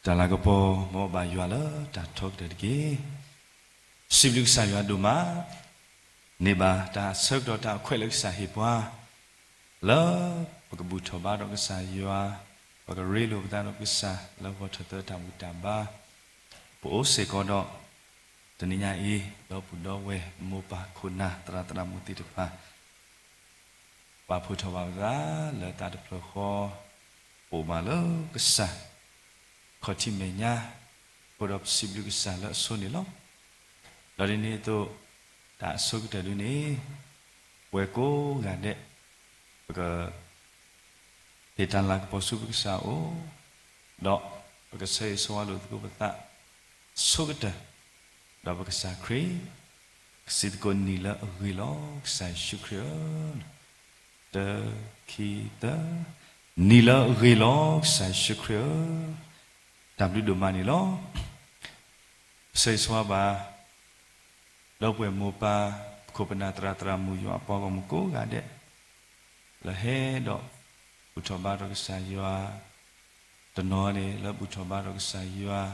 Dalam kepo mau bayu ala dah talk dari sibuk saya duma neba dah serg dah kuelak sahibwa la pagabu coba dok saya pagarilu dah dok sah la buat tamu tambah po sekono teninya la pudo we mupa kuna tera muti depa pa puto baga la tak ada peloko po malo kesah Koti menya produk sibuk salah soni lo. Dari ini tu tak sok dari ini, weko gade, ke hitan lagi posu kesau, dok ke saya soalu tu betak sok dah, dok ke sakri, sitkon nila gilo, saya syukran, de kita nila gilo, saya syukran. Tapi dua mani lo, saya suaba, lalu mupa kopena tera muyu apa kamu ko gade, lahir dok, ucoba dok saya, tenore lah ucoba dok saya,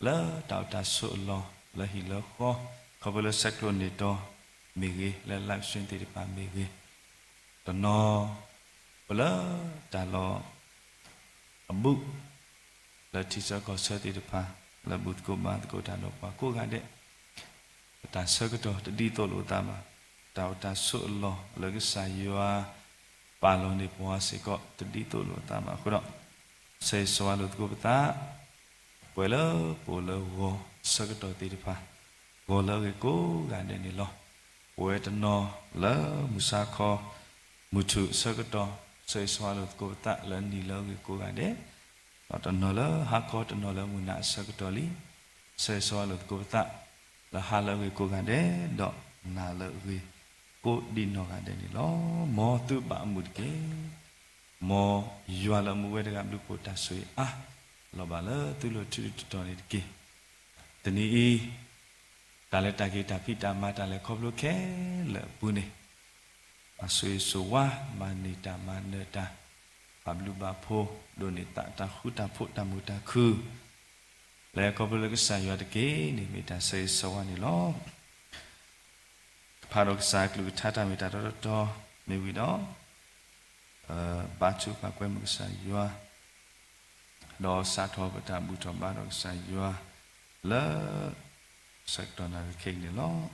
lah tahu tasuk lo, lah hilang ko, kau boleh seklon itu, migi, lah langsung tidak pamigi, tenor, boleh, talo, abu. La tisa ko sa ti de pa la but ko ma ko ta no pa ko ga de ta sa ko to di to lo ta ma ta ta su lo la ke sa yua pa lo ni po se ko di to lo ta ma ko do se so lo ko ta pwe lo po lo wo sa ko to ti de pa wo lo ke ko ga de ni lo we ta no la mu sa kho mu chu sa ko to se so lo ko ta la ni lo ke ko ga de Tanola hakot tanola muna sakutoli saya soal ko ta la hala we ko gade do na le we ko di no gade ni lo mo tu ba mut ke mo ywa la mu we de ga blu ko ta sui lo ba le tu lo tu to ni ke tani i ta le ta ke ta pi ta ma ta le kho blu ke le bu ni asui so wa ma ni ta ma ne ta Pablu bapo doni tak tahu tapu tamu taku. Laya kau boleh kesaya deke ni minta saya sawan ni lo. Parok saya kelu tata minta dodo mewi do. Bacu pakwe mengesaya. Do satu bertamu do barok saya. Le sektor nak kek ni lo.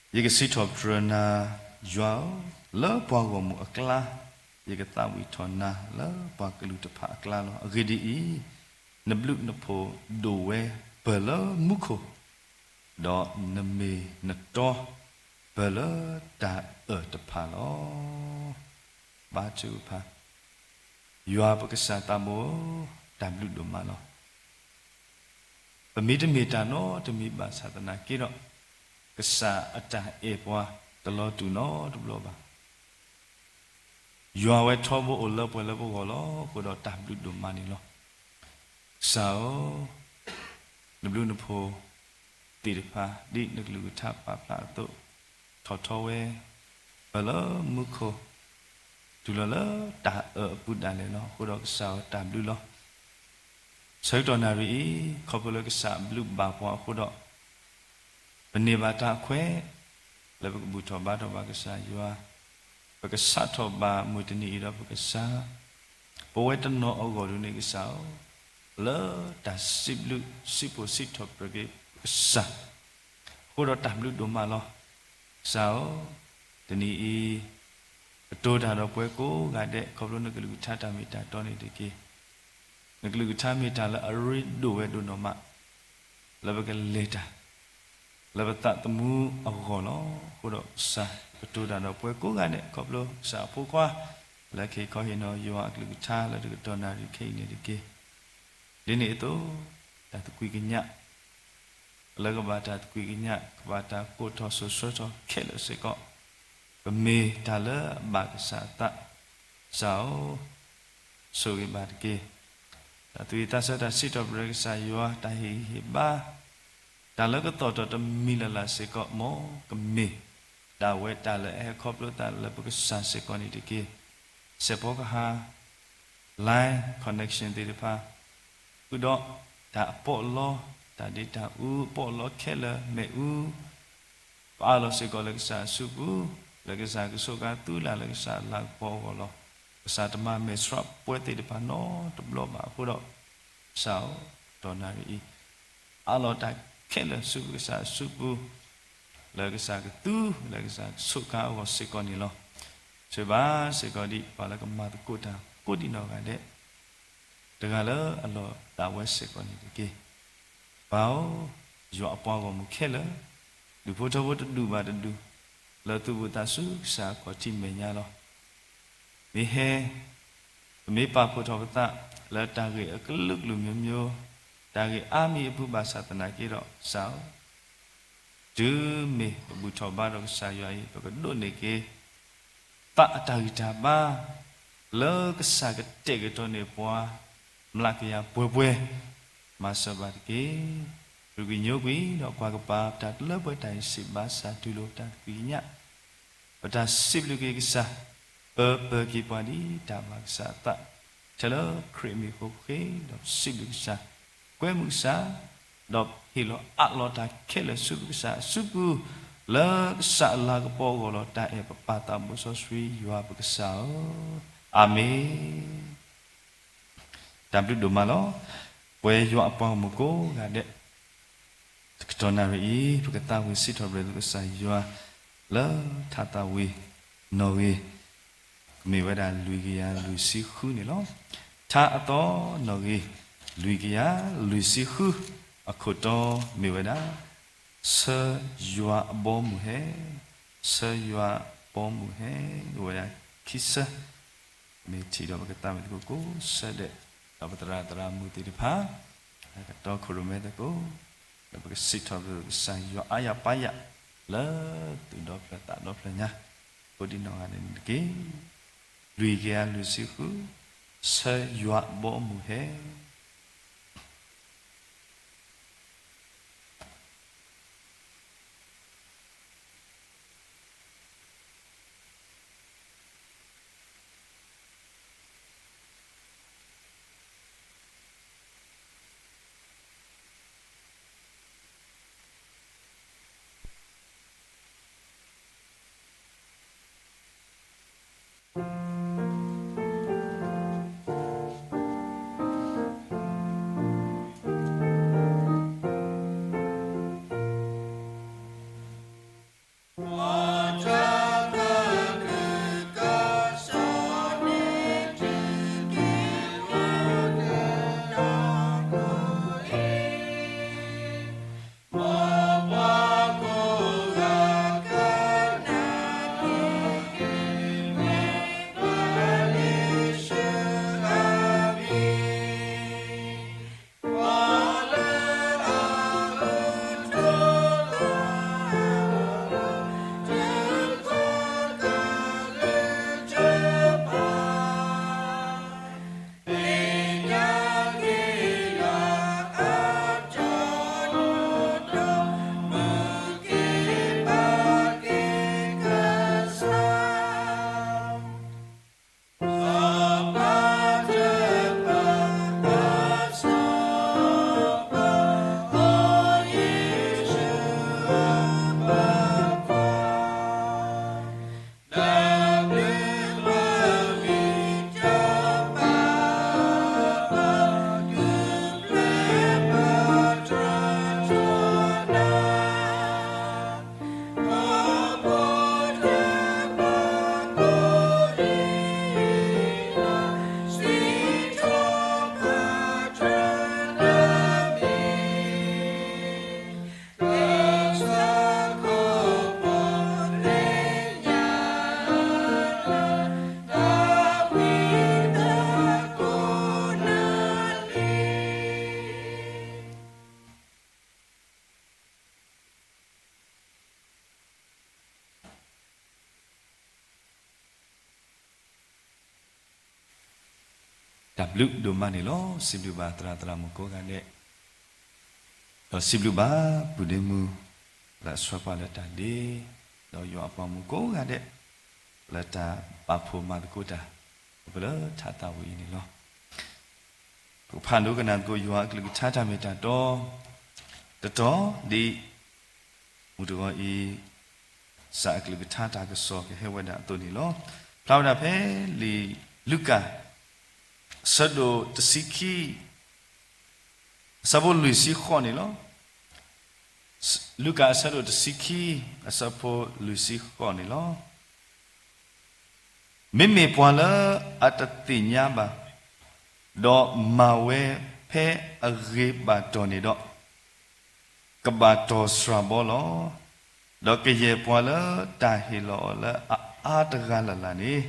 Jika sitop drona jual, le bawa mu akla, jika tahu itona le bawa kelu tepat akla lo. Agedi nebluk nepo doe bela muko, do neme neto bela da tepat lo. Baca pa, jual berkesan tamu tabluk doma lo. Pemida no demi bahasa tanah kira. Kesa atah epwa telo tu no tu lo ba yua we thobo o lo po go lo ko do ta blu do mani lo sao blu no pho ti de pa di ne lu tha pa pa to tho we ba lo mu kho tu lo ta pu da le lo ko do sao ta blu lo sai to na ri kho po lo kesa blu ba po ko do Penibata kue, lebih butuh batu bagi saya, bagi satu bah mutini ida bagi saya, poetan no agor ini kisah, le dah sibuk sipu situ bagi saya, kuda tablu doma lo, sao, tini i, betul dah ada poeko, gade, kau belum nak lugu cata mita toni deki, nak lugu cata mita le arid dua do nama, lebih ke leta. Lepas tak temu aku lo, kuda sah betul dan apa aku kan dek kau belum sah apa kuah, lagi kau hina yuak lugu cah lalu kita nari kini ni deki, ini itu dah tu kui kenyak, lalu kepada tu kui kenyak kepada kota sesuatu kelo sekok, kami tala bak sah tak sao suri bagi, tapi kita sudah siap berkesayuah tahi hibah. ta lỡ cái tỏ tỏ mi là sẽ có mỏ cái mi ta quay ta là e khóc lỡ ta là cái sản sẽ có đi kia sẽ có cái ha line connection đi pa cứ đó ta bỏ lo ta đi ta bỏ lo khé là mẹ ba lo sẽ có là cái sản su là cái sản cái số cái tu là cái sản là bỏ vào lo cái sản tầm mà mẹ sắp quay đi pa nó tầm lo mà cứ đó sao đó là gì alo ta khé là su cái sản su là cái sản cái tu là cái sản số cái vào sẽ có đi lo sẽ ba sẽ có đi và là cái mà cô đi nó cái đấy dengan le alo ta wes sẽ có đi kia bảo dọa qua vào một khé là du photo photo du ba du le tu bu ta su sa có chim mẹ nhà lo mi he mi pa photo ta le ta gửi ở cái lực lùm nhôm nhô ta gửi ami bu ba sa tana kia đó sao chứ mi bu thọ ba đó sa yai và cái đôi này kia ta ta ba lỡ cái sa cái tệ cái tròn này qua mlakia bue masa barke rugi nyogi do kwa ka ta le boi tai sip ba sa tu lo ta ki nya ta sip lu ki sa pe ki pa di ta ma sa ta chalo creamy ko ke do sip lu sa kwe mu sa do hi lo a lo ta ke le su sa su pu le sa la ka po go lo ta e pa ta mu so swi yua ba sa amen tam lúc đồ mà lo quay dọa bao một cố gà đệ cái nào vậy cái tao với sĩ thoại về cái sai dọa lỡ thà tao với nó với mình phải đàn lùi kia lùi sĩ khứ này lo thà to nó với lùi kia lùi sĩ khứ à khổ to mình phải đàn sơ dọa bom mù hè sơ dọa bom mù hè rồi là khi sơ mình chỉ đó cái tao với cố sơ đệ Abatra muti dipa, kata kurume tako, dapat kesitah bersaya ayah payah, le tu dopla tak dopla nya, kodi nongan ini, lui kia lui siku, sayuak bo muhe. Đạp lúc đồ mà này lo, xin được bà tra một cố gắng đệ. siblu ba budemu la swapa la ta de do yo apa mu ko ga de la ta pa pho ma ko ta bla tha ta wi ni lo ko phan do kana ko yo a klu tha ta me ta to di mu do I sa klu tha ta ko so ke he wa da to ni lo plau da phe li luka sado tsiki Sabo Luisi Khoni lo Luka Sado Tsiki Asapo Luisi Khoni lo Mimi Pwala Atatinya ba Do Mawe Pe Agriba Toni do Kabato Srabolo Do Keye Pwala Tahilo la Atagala la ni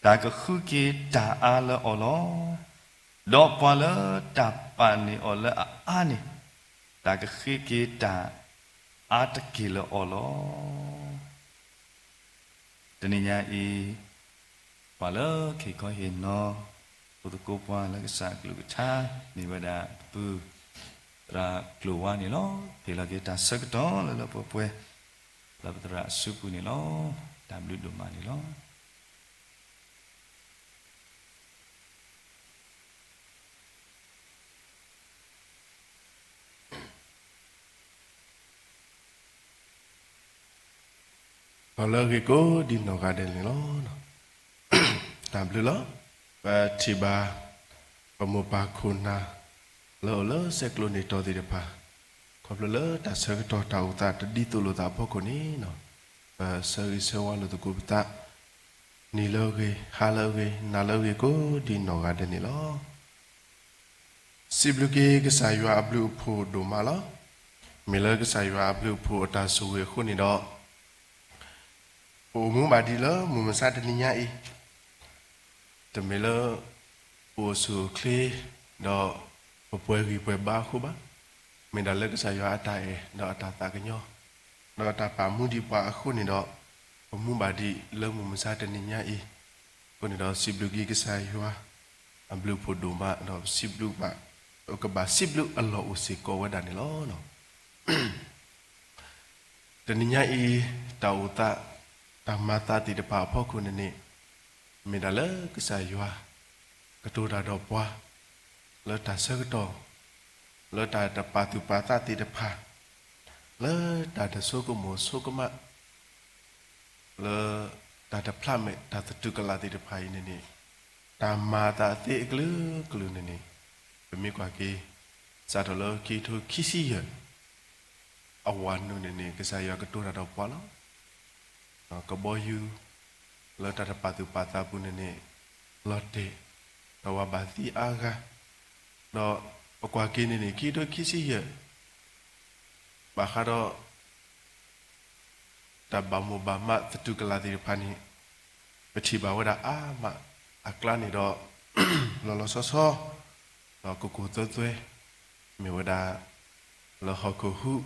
Daga Khuki Ta Ala Olo Do Pwala Ta Pani ola ani daga khiki ta atakilo olo taninya I pala ke ko hin no putuko pwa la ka sa klu tha ni wada pu ra klu wa ni lo pe la ke ta sak to la po pwe la tra su pu ni lo ta blu do ma ni lo Kalau kita di negara ini lo, tampil lo, tiba pemupa kuna, lo sekloni to di depan, kalau lo tak sekitar tahu tak di tu lo tak apa koni, no, segi sewa lo tu kubta, ni lo ke, halau ke, nalau ke ko di negara ini lo, sibuk ke sayur ablu pu doma lo, mila ke sayur ablu pu atas suwe koni do. Mu badi lo mu masa taninya I temelo usu kli do popoi ri poi ba khu ba me da le ka sa yo ata e do ata ta ka nyo do ata pa mu di pa khu ni do mu badi lo mu masa taninya I ko ni do siblu gi ka sa yo ablu po do ma do siblu ba o ka ba siblu allo usi ko wa da ni lo no taninya I ta uta Tamata di depan apa ku ni, medala kesayua, ketua doa, letak serto, letak ada patu pata di depan, letak ada suku mak, letak ada plamet, tak tertukar di depan ini ni, tamata ti gelu ni, pemikirki, satu lagi tu kisian, awan ni kesayua ketua doa lo. Kaboyu lo tada patu pata pun ini lote tawa bati aga do okwa kini ni kido kisi ya bakaro tabamu bama tetu kelati pani peci bawa da ama aklani do lolo soso lo kuku tutue mi wada lo hokuhu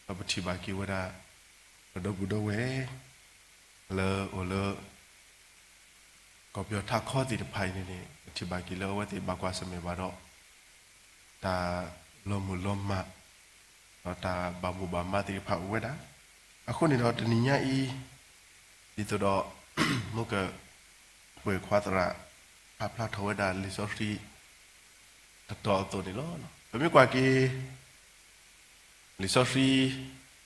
lo peci baki wada do budo we le kopio ta kho ti pai ni ni ti ba ki lo wa ti ba kwa sa me ba do ta lo mu lo ma ta ba mu ba ma ti pha we da a khu ni do tni nya I ti to do mo ka pwe khwa tra pa pla tho we da li so ri ta to ni lo no ba mi kwa ki li so ri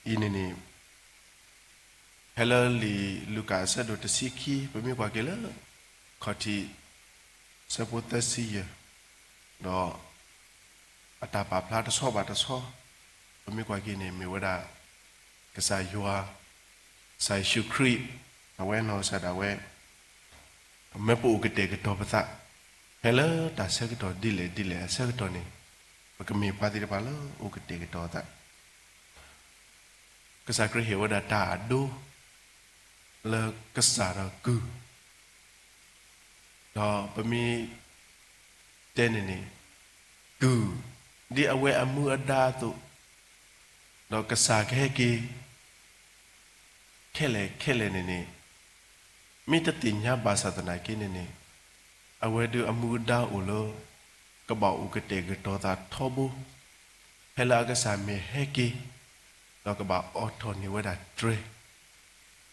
I ni Hello li Luka Sado Tsiki pemi kwa kela khoti sapotasiya do atapa pla ta so ba ta so pemi kwa ki ne mi wada kasa yua sai shukri awe no sa da we me pu ke te ke to pata hello ta se ke to dile se ke to ni pa ke mi pa ti pa lo u ke te ke to ta kasa kri he wada ta do le kesara ku do pemi tenene ku di awe amu ada tu do kesa ke kele nene mi tatinya bahasa tanah kini ni awe du amu da ulo ka ba u ke te ke to ta thobu ဖဲလာကစားမေဟဲကီတော့ကဘာအော်တိုနီဝဒါဒရ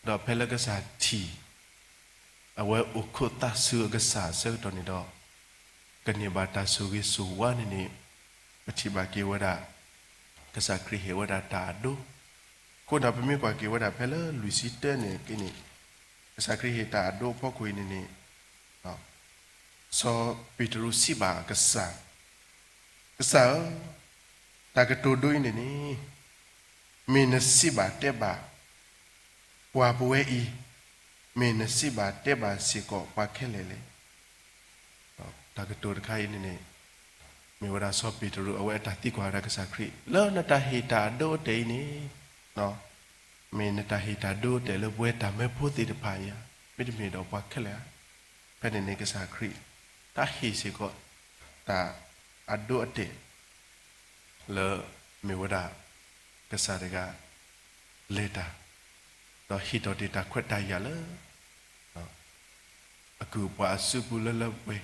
တော့ဖဲလာကစားတီအဝဲအခုတဆူကစားဆဲတော်နေတော့ကနေဘာတာဆူကြီးဆူဝါနေနေပချိဘာကေဝဒါကစားခရီဟေဝဒါတာဒိုကိုဒါပမေကွာကေဝဒါဖဲလာလူစီတဲနေကိနေကစားခရီဟေတာဒိုဖောက်ခွေနေနေနော်ဆိုပီတရူစီဘာကစားတာကတိုဒိုင်းနေနေမင်းစီဘာတဲဘာဝါပွဲဤမင်းစီဘာတဲဘာစီကောပါခဲလေလေတာကတိုတခိုင်းနေနေမေဝရာဆောပီတရူအဝဲတာတိကွာရကစားခရီလောနတာဟီတာဒိုတေနေနော်မင်းနတာဟီတာဒိုတေလပွဲတာမဲဖို့တိတဖာယာမိတမီတော့ပါခဲလေဖဲနေနေကစားခရီတာဟီစီကောတာအဒိုအတေle me wada kasarega leta do hito data kweta ya le aku pa supu le we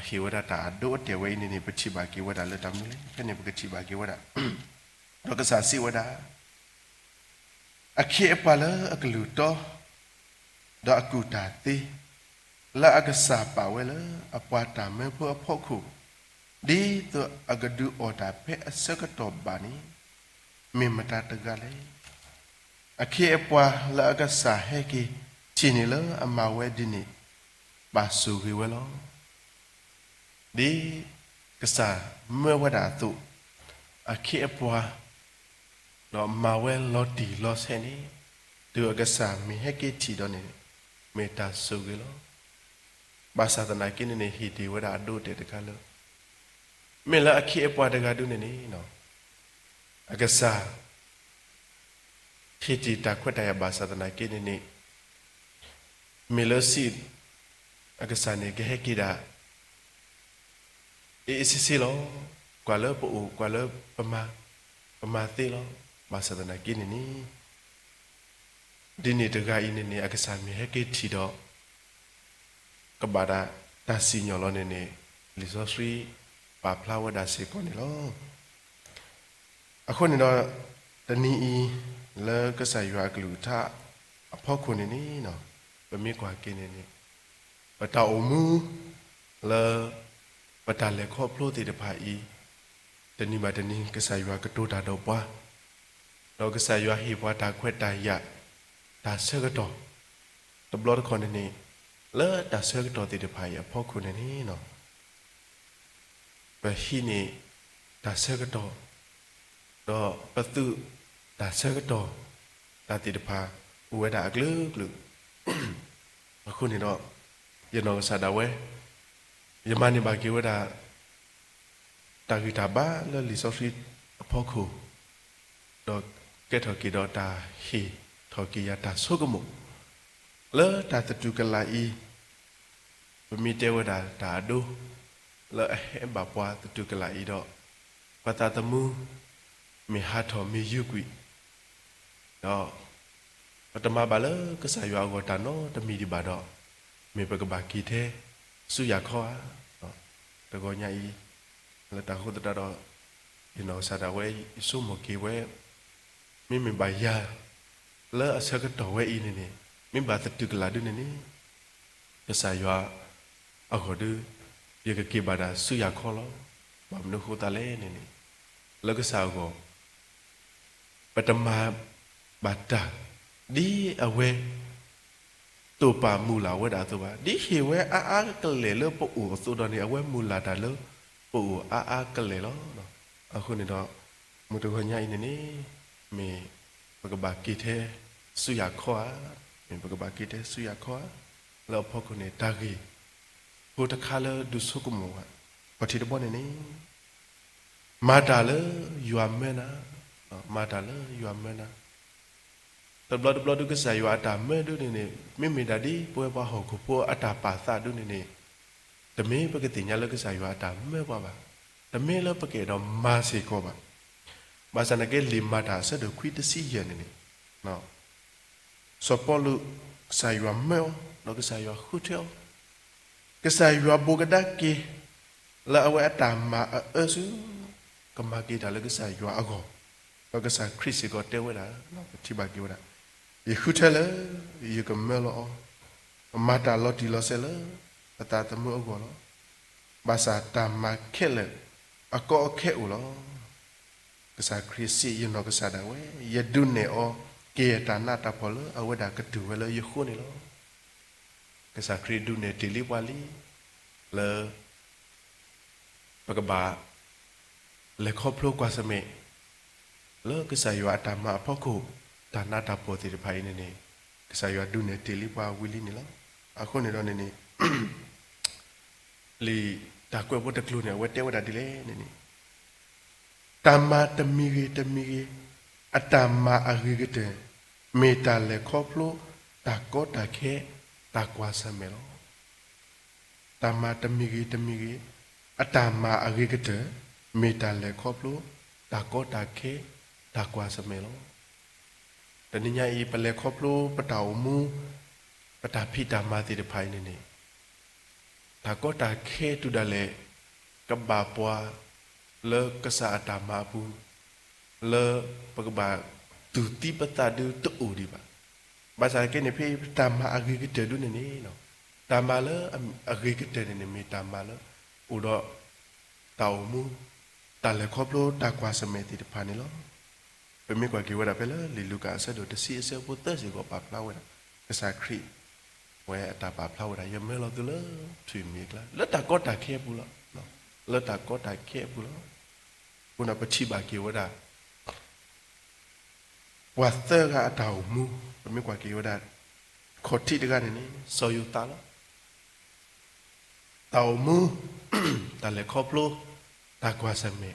hi wada ta do te we ni pachi ba ki wada le tam ni ke ni pachi ba ki wada do kasa si wada akhe pa le aklu to do aku ta ti la akasa pa we le apwa ta me pho apho di tu agadu oda pe asakato bani mimata tegale akhi apwa la agasa heki chini la amawe dini basu hiwelo di kasa mewada tu akhi apwa lo mawe loti lo seni tu agasa mi heki ti do ni meta sugilo basa tana kini ni hiti wada do te tekalo me la akhi apwa daga du ne ni no agasa hiti ta kwata ya basa tana kini ni me la si agasa ne ge hekida e sisi lo kwa le po kwa le pama te lo basa tana kini ni dini daga ini ni agasa me hekiti do kabada ta si nyolo ne ni lisosri pa flower da se ko ni lo akho ni no tani i le ka sa ywa klu tha apho ko ni no ba mi kwa ke ni ba ta o mu le ba ta le kho phlo ti de pha i tani ma tani ka sa ywa ka to da do pa do ka sa ywa hi pa ta khwet ta ya ta se ka to to blo ko ni le ta se ka to ti de pha i apho ko ni no ba hi ni ta se ka to do pa tu ta se ka to ta ti de pha u we da glu gluအခုနေတော့ရနောစာဒဝဲယမနိဘာကေဝဒါတာဂီတာဘာလလီဆိုဖီအဖို့ခုတော့ကဲထော်ကီတော့တာဟီထော်ကီယတာဆုကမှုလဲတာတတူကလာဤပမီတဲဝဒါတာဒိုလဲအဘပွားတတူကလာဤတော့ပတာတမှုမေဟာထော်မေယုကွီတော့ပတမဘာလကဆာရွာကိုတာနော်တမီဒီဘာတော့မေပကဘာကီတဲ့စုရခေါ်တကောညာဤလက်တခုတတော့ဒီနော်စာတဝဲစုမကီဝဲမိမဘာယာလဲအစကတော်ဝဲဤနေမိဘာတတူကလာဒုနေကဆာရွာအခုဒုရကကီဘာဒါစုရခေါ်လို့ဘာမနခုတလဲနေလကဆာကိုပတမဘာတာဒီအဝဲတူပါမူလာဝဲတာဆိုပါဒီဟေဝဲအာကလေလပူဆိုတော့နေအဝဲမူလာတာလပူအာကလေလောနော်အခုနေတော့မူတခညာနေနေမေပကဘာကီတဲ့ဆူရခေါ်မေပကဘာကီတဲ့ဆူရခေါ်လောဖို့ခုနေတာဂီဟိုတခါလဒုဆုကမောပတိတဘောနေနေမာတာလယူအမဲနာမာတာလယူအမဲနာตบลอดก็ใส่อยู่อาตาเมื่อดูนี่ไม่มีดาดีป่วยป่าหอกป่วยอาตาป่าซาดูนี่แต่ไม่ปกติเนี่ยเราก็ใส่อยู่อาตาเมื่อป่าบ่แต่ไม่เราปกติเรามาสิก็บ่มาสันนักลิมมาดาเสด็จคุยตะซี่เย็นนี่เนาะสปอลูใส่อยู่เมื่อเราก็ใส่อยู่คู่เที่ยวก็ใส่อยู่โบกดักกีแล้วเอาไว้อาตามาซื้อ ကမာကီတာလည်းကစားရွာအကောတော့ကစားခရစ်စီကိုတဲဝဲတာနော်တိပါကီဝဲတာယခုထဲလေယကမဲလောမတာလော်တီလော်ဆဲလေအတာတမှုအကောလောဘာသာတာမခဲလေအကောခဲဦးလောကစားခရစ်စီယနောကစားတာဝဲယဒုနေအောကေတာနာတာဖော်လောအဝဒကတူဝဲလောယခုနေလောကစားခရစ်ဒုနေတီလီဝါလီလေပကဘာလေခေါပလိုကွာစမေလောကစားရွာတာမဖောက်ခုတာနာတာပေါ်တီဖိုင်နေကစားရွာဒုနေတီလီဝါဝီလီနေလောအခုနေတော့နေလီတာကွယ်ဘတ်တကလူနေဝတ်တဲဝတ်တာဒီလေနေတမတမီရီအတမအဂိကတဲ့မေတ္တာလေခေါပလိုတာကောတာခဲတာကွာစမေလောတမတမီရီအတမအဂိကတဲ့မေတ္တာလေခေါပလိုတာကောတာခဲတာကွာစမေလောတနည်းညာဤပလေခေါပလိုပတောင်မူပတာဖိတာမာတိတဖိုင်နေတာကောတာခဲတူတယ်လေကဘာပွားလေကစားတာမာဘူးလေပကဘာတူတိပတာဒူတူဒီပါဘာသာကနေဖေးတာမာအဂိကတဲ့ဒုနေနော်တာမာလေအဂိကတဲ့နေမေတာမာလေဥတော့တောင်မူတာလေခေါပလိုတာကွာစမေတိတဖိုင်နေလောပမေကွာကေဝရပဲလေလီလူကာဆက်တို့တစီအစပုတ်သက်စီကိုပါဖလာဝဲကစားခရီဝဲအတာပါဖလာဝဲရမဲလို့သူလေထွေမီကလာလက်တာကောတာခဲဘူးလားနော်လက်တာကောတာခဲဘူးလားခုနပချိပါကေဝရဝါသကအတောင်မူပမေကွာကေဝရခေါတိတကနေနေစောယူတာလားတောင်မူတာလေခေါပလိုတာကွာစမေ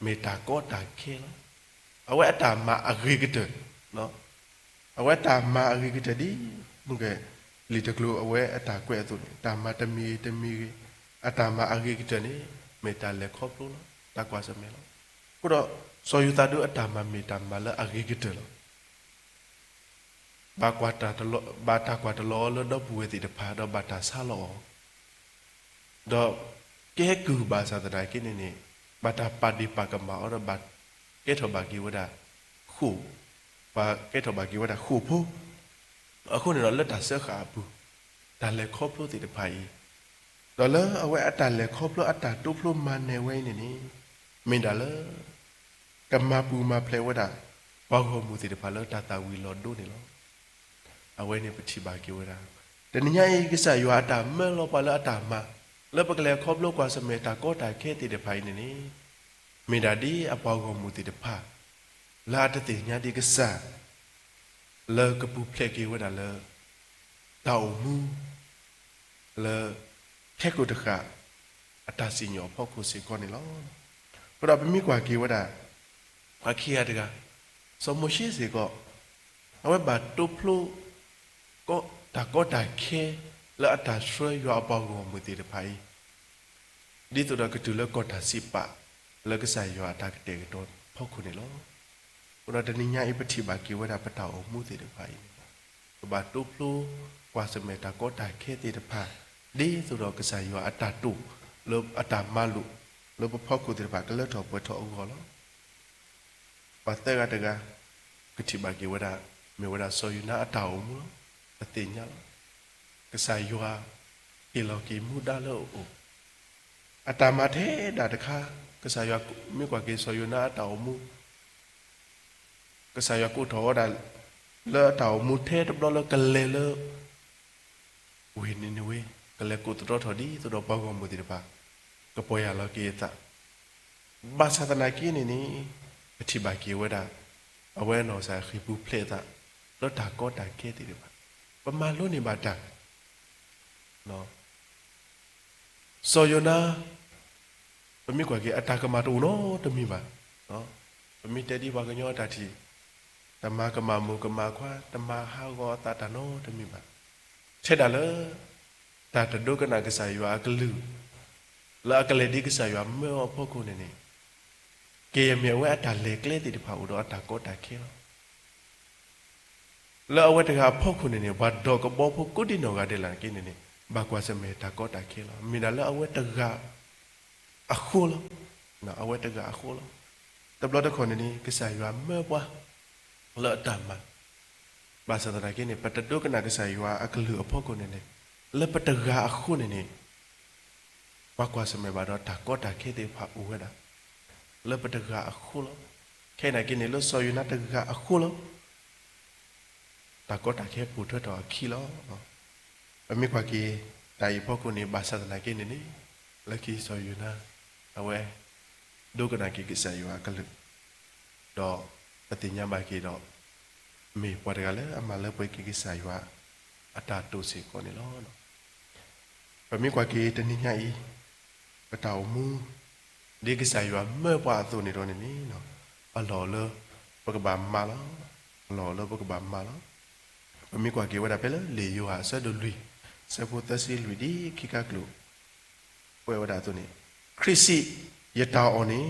မေတာကောတာခဲလားအဝဲတာမအဂိကတဲ့နော်အဝဲတာမအဂိကတဲ့ဒီမကလီတကလိုအဝဲအတာကွဲ့သူတာမတမီအတာမအဂိကတဲ့နေမေတာလေခေါပလိုတာကွာစမဲလောခုတော့စောယူတာတို့အတာမမေတာမလအဂိကတဲ့လောဘာကွာတာတလောဘာတာကွာတလောလောတော့ပွေတိတဖာတော့ဘာတာဆာလောတော့ကဲကူဘာသာတတိုင်းကိနေဘာတာပါဒီပါကမာအော်ဘာကဲထဘာကီဝဒခုပါကဲထဘာကီဝဒခုဖို့အခုနေတော့လက်တာဆက်ခါဘူးဒါလည်းခေါပလို့တိတဖိုင်တော့လဲအဝဲအတလည်းခေါပလို့အတတူဖလို့မနေဝဲနေနေမင်းဒါလဲကမပူမဖလဲဝဒဘောက်ဟမှုတိတဖာလဲတာတာဝီလော်ဒိုနေလောအဝဲနေပတိဘာကီဝဒတနည်းရေးကိစ္စရွာအတမဲလောပါလဲအတမလဲပကလေခေါပလို့ကွာစမေတာကောတာခဲတိတဖိုင်နေနေမေဒါဒီအပေါကောမူတိတဖာလာတတိညာဒီကစားလောကပူဖလက်ကေဝဒါလောတောက်မူလောထက်ကိုတခအတစီညောဖောက်ကိုစေကောနေလောပရပမိကွာကေဝဒါဝခိယတကစမရှိစေကောအဝဲဘာတုဖလိုကောတာကောတာခဲလာအတဆွေရွာအပေါကောမူတိတဖိုင်ဒီတော့ကတူလောကောတာစီပါလကစားရွာတာကတဲ့တော့ဖောက်ခုနေလောဘုရားတဏိညာအပတိပါကေဝဒပတောမှုသေးတယ်ဖိုင်ဘာတုဖလိုကွာစမေတာကောတာခဲသေးတယ်ဖာဒီဆိုတော့ကစားရွာအတတုလောအတမလုလောဖောက်ခုသေးတယ်ဖာကလတော်ပွေတော်အောလောဘာတဲ့ကတကကတိပါကေဝဒမေဝဒဆိုယူနာအတောမှုအတိညာကစားရွာကေလောကေမူဒါလောအတမတဲ့ဒါတခါကစားရမြေကွာကေဆိုယနာတောင်မူကစားရကိုထောဒါလဲတောင်မူထဲတော့လဲကလေလဲဝင်းနေဝေကလေကိုတော့ထော်ဒီတော့ဘောကောမူဒီပါကပေါ်ရလကေတာဘာသာတနာကင်းနေအတိပါကေဝဒအဝဲနော်စာခိပူဖလက်တာလောတာကောတာကဲတိပါပမာလို့နေပါတာနော်ဆိုယနာပမိကွာကေအတာကမာတူနော်တမိပါနော်ပမိတဲဒီဘာကညောတာတီတမကမာမူကမာခွာတမဟာကောတာတနောတမိပါချက်တာလေတာတဒုကနာကစားရွာကလူလာကလေဒီကစားရွာမေောဖို့ခုနေနေကေယမြေဝဲအတာလေကလေတိတဖာဦးတော့အတာကောတာခဲလောလာဝဲတကဖို့ခုနေနေဘာတော့ကဘောဖို့ကုတိနောကတဲ့လာကိနေနေဘာကွာစမေတာကောတာခဲလောမိနာလာအဝဲတကအခုလော နော်အဝဲတကအခုလောတဘလတခွန်နေကစားရွာမဲပွားလောတမဘာသာတရကိနေပတတုကနာကစားရွာအကလူအဖို့ကိုနေလပတကအခုနေဘာကွာစမေဘာတော့တာကောတာခဲတဲ့ဖာဦးဝဲတာလပတကအခုလောခဲနာကိနေလို့ဆော်ယူနာတကအခုလောတာကောတာခဲပူထွက်တော့ခီလောအမိကွာကြီးတာရီဖို့ကိုနေဘာသာတရကိနေလက်ကီဆော်ယူနာအဝဲဒုကနာကိကစားရွာကလူတော့ပတိညာဘာကြီးတော့မေပွားတယ်ကလည်းအမလည်းပွဲကိစားရွာအတာတိုစီကိုနေလောပမိကွာကြီးတနည်းညာဤပတောင်မူဒီကိစားရွာမဲပွားသူနေတော့နေနော်အလော်လပကဘာမာလောအလော်လပကဘာမာလောပမိကွာကြီးဝဒါပဲလေယိုဟာဆဒလူစပုတစီလူဒီခိကကလူပွဲဝဒါသူနေခရစ်စီယတာအော်နေ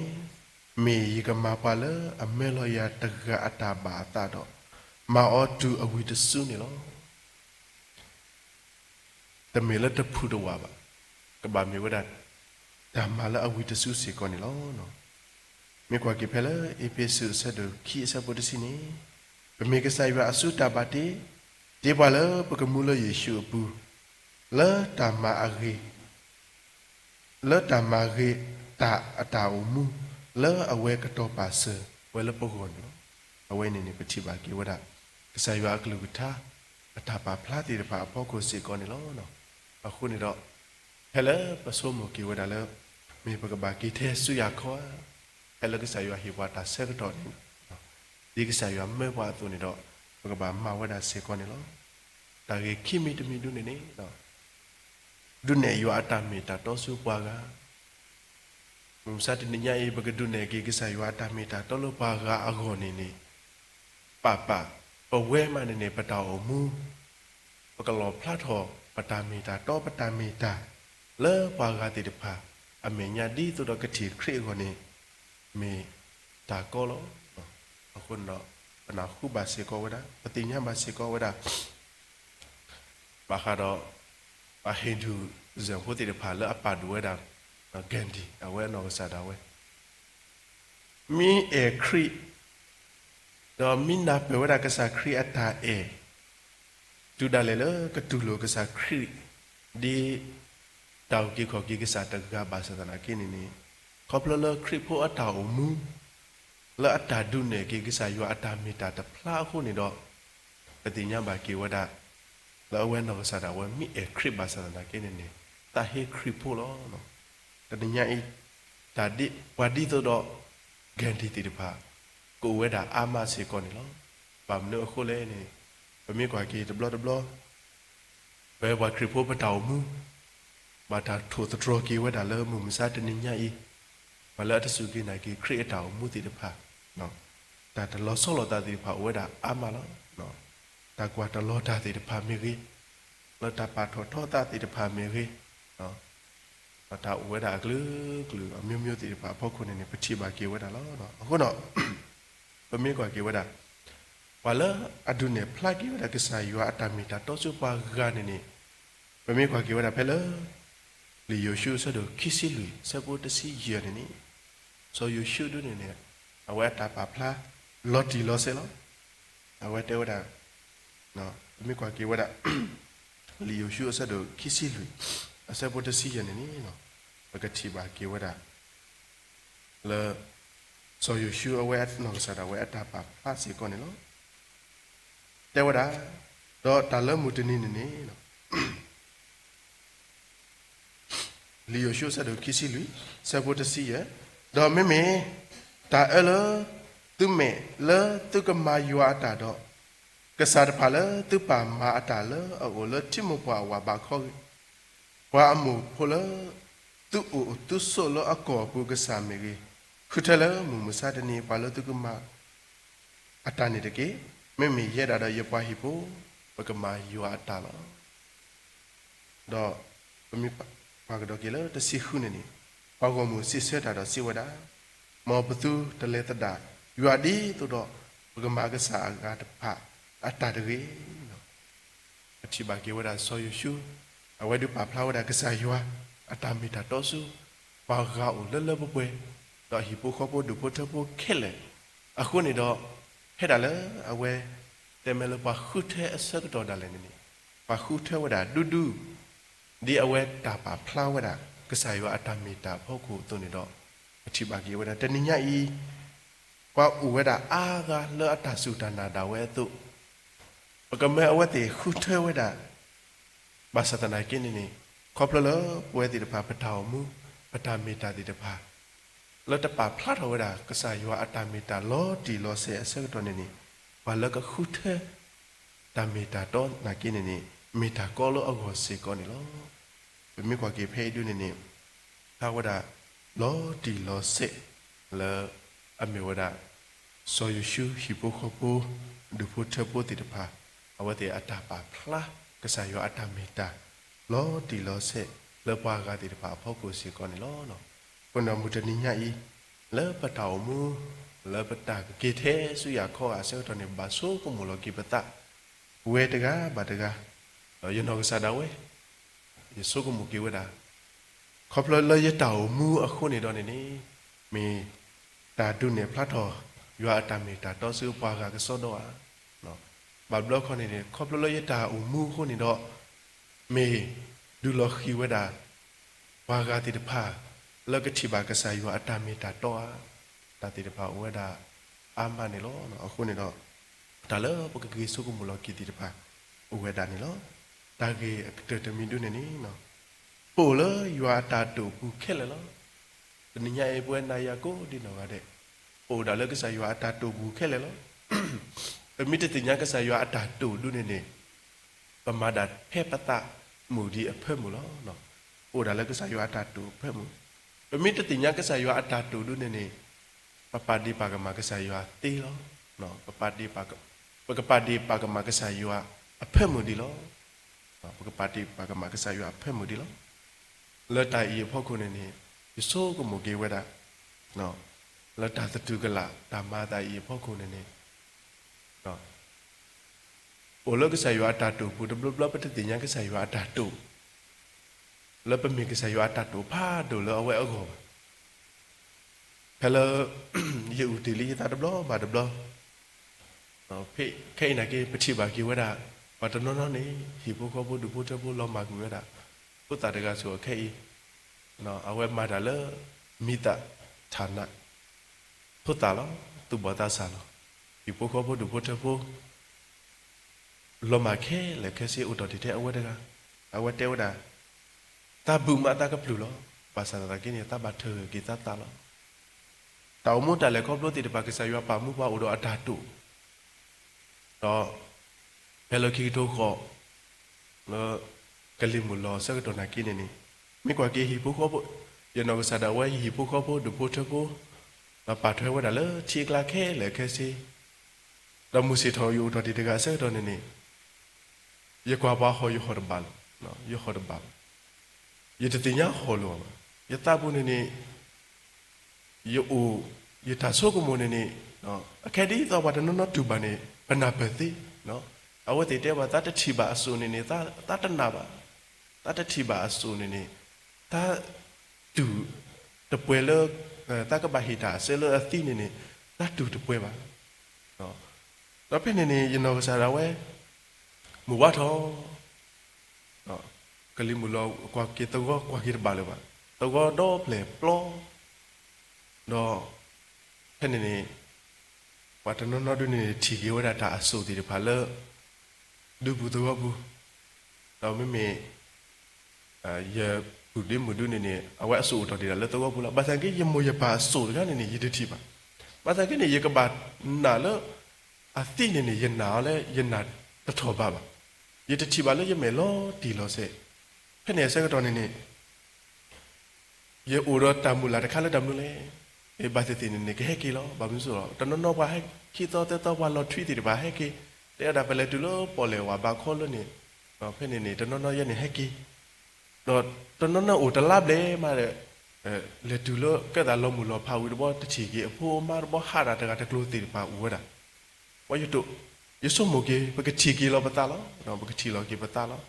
မေယကမာပါလအမဲလောယာတကအတာဘာတာတော့မာအော်တူအဝီတဆုနေလောတမေလတဖူတော့ပါကဘာမေဝဒဒါမာလအဝီတဆုစီကောနေလောနော်မေကွာကေဖဲလအေပစုဆဒခီဆပ်ပုတစီနေပမေကဆိုင်ရအဆုတာပါတီဒီပါလပကမူလယေရှုပူလာတမာအဂေလာတမာဂေတာအတာအမူလာအဝဲကတော့ပါဆဝဲလပုဂ္ဂိုလ်နော်အဝဲနေပတိပါကေဝဒကဆိုင်ရကလူကတာအတာပါဖလားတီတပါအဖို့ကိုစီကောနေလောနော်အခုနေတော့ဟဲ့လေပစုံမကေဝဒလဲမေပကဘာကီထဲဆူရခေါ်ဟဲ့လေကဆိုင်ရဟိဝတာဆက်တော်နေဒီကဆိုင်ရမဲဘွားသူနေတော့ပကဘာမဝဒစေကောနေလောတာကေခိမီတမီဒုနေနေနော်ဒုနေယောအတမီတာတောစုပွားကမုံစတနိညာဧပကဒုနေကေကဆိုင်ရအတမီတာတောလပွားကအဂောနေနေပပပဝဲမနေနေပတောမူပကလောဖလာထောပတာမီတာတောပတာမီတာလေပွားကတိတဖာအမေညာဒီသူတော့ကတိခရေကိုနေမေတာကောလောအခုတော့ပနာခုပါစေကောဝဒပတိညာပါစေကောဝဒဘာခါတော့ဘာဟိန္ဒူဇန်ဖို့တိတဖာလေအပါဒဝဒဂန္ဒီအဝဲနော်ဆာတာဝဲမီအေခရီတော့မင်းနာပဝဒကစားခရီအတာအေတူဒါလေလကတူလိုကစားခရီဒီတောက်ကြီးခေါ်ကြီးကစားတကဘာသာနာကိနေနေခေါပလလခရီဖို့အတာအမူလာအတာဒုနေကြီးကစားယောအတာမီတာတဖလားခုနေတော့ပတိညာဘာကေဝဒလာဝဲနော်ဆာတာဝဲမီအေခရီဘာသာနာကိနေနေတာဟေခရီဖို့လောနော်တညာဤဒါဒီဝါဒီတော့ဂန္ဒီတိတဖာကိုဝဲတာအာမစေကောနေလောဗာမနိုအခုလဲနေပမေကွာကေတဘလဘဲဝါခရီဖိုပတောင်မူဘာတာထိုတထရကေဝဲတာလဲမူမစားတနိညာဤဘာလာတဆုကေနိုင်ကေခရီတောင်မူတိတဖာနော်ဒါတလောဆောလောတာတိတဖာဝဲတာအာမလောနော်ဒါကွာတလောတာတိတဖာမေကြီးလောတာပါထောထောတာတိတဖာမေကြီးနော်ဘာတာဝဲတာကလူအမျိုးမျိုးတိတဖာဖောက်ခုနေပတိပါကေဝဲတာလောနော်အခုတော့ပမေကွာကေဝဒဝလာအဒုနေဖလာကေဝဒကစားယောအတမီတာတောစုပါကနေနေပမေကွာကေဝဒဖဲလလီယိုရှုဆဒခိစီလူစပုတစီယနေနေဆိုယိုရှုဒုနေနေအဝဲတာပါဖလာလော်တီလော်ဆေလောအဝဲတဲဝဒနော်ပမေကွာကေဝဒလီယိုရှုဆဒခိစီလူစပုတစီယနေနေနော်ပကတိပါကေဝဒလေso you sure aware no sada we atapa pasi ko ne lo te wada do tala mutini ne no li yo sure sada kisi lui sa bo tasi ya do me ta elo tu me le tu ka ma yu ata do ka sa da pha le tu pa ma ata le o le ti mo pa wa ba kho wa amu pho le tu o tu so lo akko pu ka sa me geခုထလဲမူမစားတနေပါလို့တကမအတနေတကေမေမေရတာတော့ရပွားဟိဖို့ပကမာယူအတာလောတော့ပမိပါကတော့ကေလတစီခုနေနေပေါကမှုစစ်ဆက်တာတော့စီဝဒမောပသူတလဲတတာယူအဒီတော့ပကမာကစားအကတဖအတာတကေနော်အချိပါကေဝဒဆောယရှုအဝဲဒုပါဖလာဝဒကစားယူအတာမီတာတော့စုပါကောလလပပွဲ đó hi po kho po du po thơ po khét lệ à khu này đó hết đã lỡ à we tem là ba khu thơ sơ cái đó đã lên này ba khu thơว่าđã du đi à we ta ba plauว่าđã cái saiว่าta mi taพ่อcụตัวนี้đó chỉ ba kiaว่าđãแต่นี่nhá y qua uว่าđã à ga lỡ ta su ta na da we tu cái mẹว่าthì khu thơว่าđã ba sa ta này cái nàyครบแล้วเวทีเดพาปะเทามูปะตามีตาติเดพาแล้วแต่ป่าพลาดเอาไว้ด่าก็ใส่ว่าอัตามีตาล้อตีล้อเสียเสื้อตัวนี้ว่าแล้วก็คู่เธอตามีตาต้นนากินนี่มีตาก็ล้อเอาหัวสีก่อนนี่ล้อเป็นมีกว่ากี่เพศด้วยนี่ถ้าว่าด่าล้อตีล้อเสียแล้วอเมว่าด่าโซยูชูฮิโปโคโปดูพูดเธอพูดติเดพาเอาไว้แต่อัตาป่าพลาดก็ใส่ว่าอัตามีตาล้อตีล้อเสะแล้วปากาติดป่าพ่อกูสิก่อนนี่ล้อเนาะคนเรามุจนิยาอีแล้วปะเต่ามูแล้วปะตากีเทสุยาข้ออาเซลตอนนี้บาโซก็มูลกีปะตาเวตกาบาตกายันนอกซาดาเวยโซก็มูกีเวดาขอบเลยยเต่ามูอะคนนี้ตอนนี้มีตาดุเนี่ยพระทอยาตามีตาต่อซื้อปากากะโซดอเนาะบาบล็อกคนนี้ขอบเลยยตาอุมูคนนี้ดอมีดูลอคีวดาวากาติดพาแล้วก็ที่บากษาอยู่อัตามีตาตัวตาติดพาอวดาอามานี่ล้อเนาะเอาคนนี่ล้อตาเลอปกติสุกุมุลกิติดพาอวดานี่ล้อตาเกเตตมีดูนี่เนาะปูเลยอยู่อัตาตูปูแค่เลยล้อตนี่ยายปวนนายาโกดิเนาะเด็ปูดาเลก็ใส่อยู่อัตาตูปูแค่เลยล้อมีแต่ติญญาก็ใส่อยู่อัตาตูดูนี่ประมาดัดเพปตะหมู่ดีเพิ่มหมู่ล้อเนาะโอ้ดาแล้วก็ใส่อยู่อัตตูเพิ่มหมู่เป็นมิตรติญญาก็ใส่อยู่อัตตูดูนี่ปปาดีปากมาก็ใส่อยู่ตีล้อเนาะปปาดีปากมาก็ใส่อยู่เพิ่มหมู่ดีล้อเนาะปปาดีปากมาก็ใส่อยู่เพิ่มหมู่ดีล้อแล้วตาอีพ่อคนนี่อยู่โซ่ก็หมู่เกวดาเนาะแล้วตาตะตูกะละตามาตาอีพ่อคนนี่เนาะโอ้แล้วก็ใส่อยู่อัตตูพูดบลบๆปฏิติญญาก็ใส่อยู่อัตตูแล้วเป็นมีก็ใส่อยู่อัตตูผ้าดูแล้วเอาไว้เอาหัวเพลอยู่ติลีตาดับล้อบาดับล้อพี่แค่ไหนกี่ปฏิบัติกี่ว่าด่าปัตตนนนี่หิบุเขาพูดดูพูดจะพูดล้อมากี่ว่าด่าพูดตาเด็กสัวแค่เนาะเอาไว้มาด่าแล้วมีตาฐานะพูดตาล้อตุบตาสาล้อหิบุเขาพูดดูพูดจะพูดลมมาแค่เลยแค่เสียอุดรที่เทเอาไว้ได้กันเอาไว้เทวดาตาบุมาตากับปลุกล้อภาษาตะกี้เนี่ยตาบัดเธอกีตาตาล้อตาอุโมตาเลยครอบรู้ติดปากสายว่าปามุว่าอุดรอัตตุต่อเฮลคิโตขอแล้วกลิมุลล้อสักตัวนักกินนี่ไม่กว่ากี่หิบุขบุยันนอกสาดาไว้หิบุขบุดูพูดเถอะบุมาปัดเธอว่าด่าเลยชีกลาแค่เลยแค่สิเรามุสิทออยู่ตอนที่เด็กสักตัวนี่ยกว่าบ้าหอยหอดบาลเนาะยหอดบาลยติญญาหอลวงยตาบุญนี่ยอูยตาโซกุมุนี่เนาะแค่นี้ต่อไปนั้นนัดดูบานี่เป็นนาเปติเนาะเอาไว้ติดเดียวว่าตาจะทีบาสูนี่ตาจะนาบาตาจะทีบาสูนี่ตาดูตะเปลือกตาก็บาหิตาเซลล์ตีนี่ตาดูตะเปลือกบาเนาะแล้วเป็นนี่ยันนอกสาราเว้หมู่ว่าท้อเนาะกลิมุลกว่ากี่ตัวกว่ากี่บาเลยว่ะตัวดอเปล่ปลอดอเป็นนี่ว่าตอนนั้นดูนี่ที่เกี่ยวกับตาสูติพาเลดูบุตัวบุเราไม่มีอย่าบุดิมุดูนี่เอาไว้สูตรดีแล้วตัวบุละบางทีก็ยังมัวอย่าปาสูตรกันนี่ยึดที่ป่ะบางทีก็นี่ยังกับบาดหนาแล้วอาทิตย์นี่ยันหนาแล้วยันหนาตะทอบายึดที่ป่ะแล้วยังไม่ล้อตีล้อเสเพื่อนเนี่ยเสก็ตอนนี้ยังอุดรตามุลาแต่ข้าแล้วดำนู่นเลยบาดตินี่ก็ให้กี่ล้อบางมิสุตอนนั้นนอกว่าให้ขี้ต่อแต่ต่อวันเราทวีติป่ะให้กี่แต่ดับไปเลยดูแล้วพอเลยว่าบางคนแล้วนี่เพื่อนนี่ตอนนั้นน้อยยันนี่ให้กี่ตอนนั้นน่ะอุตลาบเลยมาเลยเลยดูแล้วก็แต่เราหมุนเราพาวิบวัตฉีกี่พวกมาบ่หาอะไรแต่กลัวติดป่าอุดอ่ะว่าอยู่ตัวยิ่งสมมุติว่าก็ฉีกี่เราบัตรแล้วเราบักฉีเรากี่บัตรแล้ว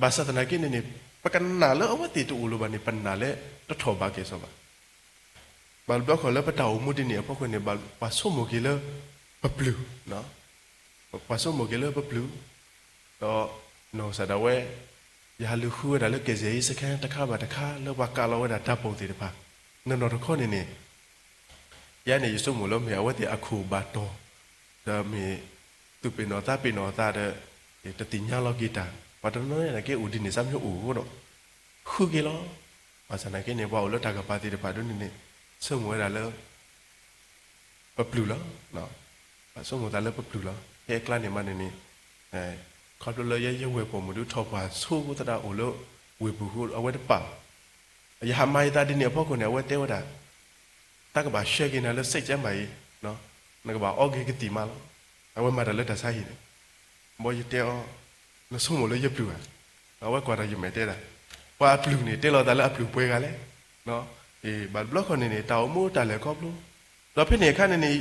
ภาษาตะนักนี่ประกันหนาแล้วเอาว่าติดตัวอุลุบันนี่ปัญหาเลยต้องถอบาเกสบะ บาลบล็อกเขาแล้วปะเต่ามุดิเนี่ยพวกคนเนี่ยบาลปะส้มโมกิเลปะปลูเนาะปะส้มโมกิเลปะปลูแล้วโนสะดาวเวยาลูคู่ได้แล้วเกจิสักแค่ตะข้าบาตะข้าแล้วว่ากาเราได้ทับปกติเดปะนั่นนอทุกคนเนี่ยยาเนี่ยอยู่สมุนแล้วมีเอาไว้ที่อาคูบาโตจะมีตุเป็นนอตาเป็นนอตาเดจะติญญาเรากีตาปัตตานน้อยนะแกอุดินเนี่ยซ้ำชั่วอู่เนาะคู่กี่ล้อภาษาไหนแกเนี่ยว่าแล้วตากปาติเดปะด้วยนี่สมุนได้แล้วปะปลูแล้วเนาะสมุนได้แล้วปะปลูแล้วแค่กล้าเนี่ยมันเนี่ยเขาดูเลยยังเวผมมาดูทอปว่าสู้กุตระโอโลเวบุหุเอาไว้ได้ป่ะอย่าทำไม่ตาดิเนี่ยพ่อคนเนี่ยว่าเต้ว่าได้ตากบ่าเชื่อกินนะแล้วเสกจะไหมเนาะนักบ่าออกกิติมาแล้วเอาไว้มาแต่เลือดแต่ใช่เนี่ยบ่ยเต้อแล้วสู้หมดเลยยับปลูกเอาไว้กว่าเราอยู่ไม่เต้ละว่าปลูกเนี่ยเต้เราแต่ละปลูกป่วยกันเลยเนาะบัดบล็อกคนเนี่ยเต่ามูแต่ละก็ปลูกเราเพื่อนเนี่ยข้างเนี่ย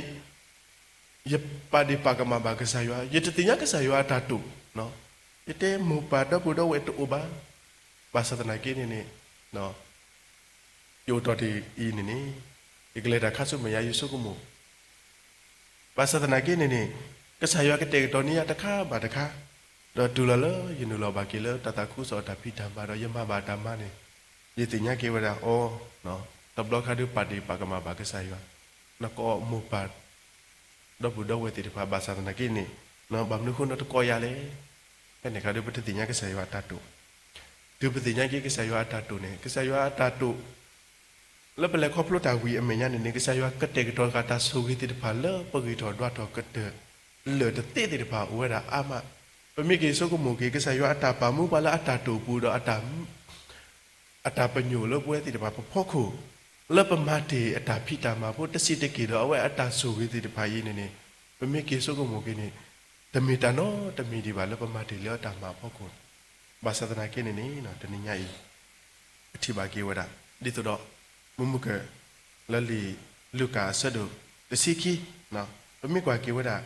ยับปาดิปากมาบากษาอยู่ยัดติญญากษาอยู่ตาตุเนาะitu mupada budo wetu uba bahasa tanaki ni no yo tadi ini ni igleda kasu maya yusukumu bahasa tanaki ni kesayu ketek tonia takha badakha do dulala yinulo bakile tataku so tapi dhamma do yama ba dhamma ni yitinya ke wada o no tablo khadu padi pakama ba kesayu na ko mupad do budo wetu di bahasa tanaki ni no bamnu khun to ko ya le cái nàyเขาดูปฏิญาณก็ใส่ว่าตาตุดูปฏิญาณก็ใส่ว่าตาตุเนี่ยก็ใส่ว่าตาตุแล้วเป็นอะไรครอบครัวตาวีอเมริกาเนี่ยก็ใส่ว่าก็เด็กตอนการตาสูงที่ติดผ่านเลิกปกิถอดว่าถอดก็เดือดเหลือแต่เตะติดผ่านอุระอามาเป็นมีกี่โซกุมุกี่ก็ใส่ว่าตาปามุบาละตาตุปูดอตาปัญญูแล้วเว้ติดผ่านพ่อคู่แล้วประมาทีตาพิตามาพูดแต่สิตะกี้เราเอาไว้ตาสูงที่ติดผ่านยี่เนี่ยเป็นมีกี่โซกุมุกี่เนี่ยแต่มีตาโนแต่มีดีว่าแล้วประมาณที่เลี้ยวตามมาพ่อคุณบาสตนาเกนี่นี่เนาะตอนนี้ใหญ่ที่บาเกวดาดิตัวดอกมุกเกแล้วลีลูกาเสด็จแต่ซีคีเนาะเป็นไม่กว่าเกวดา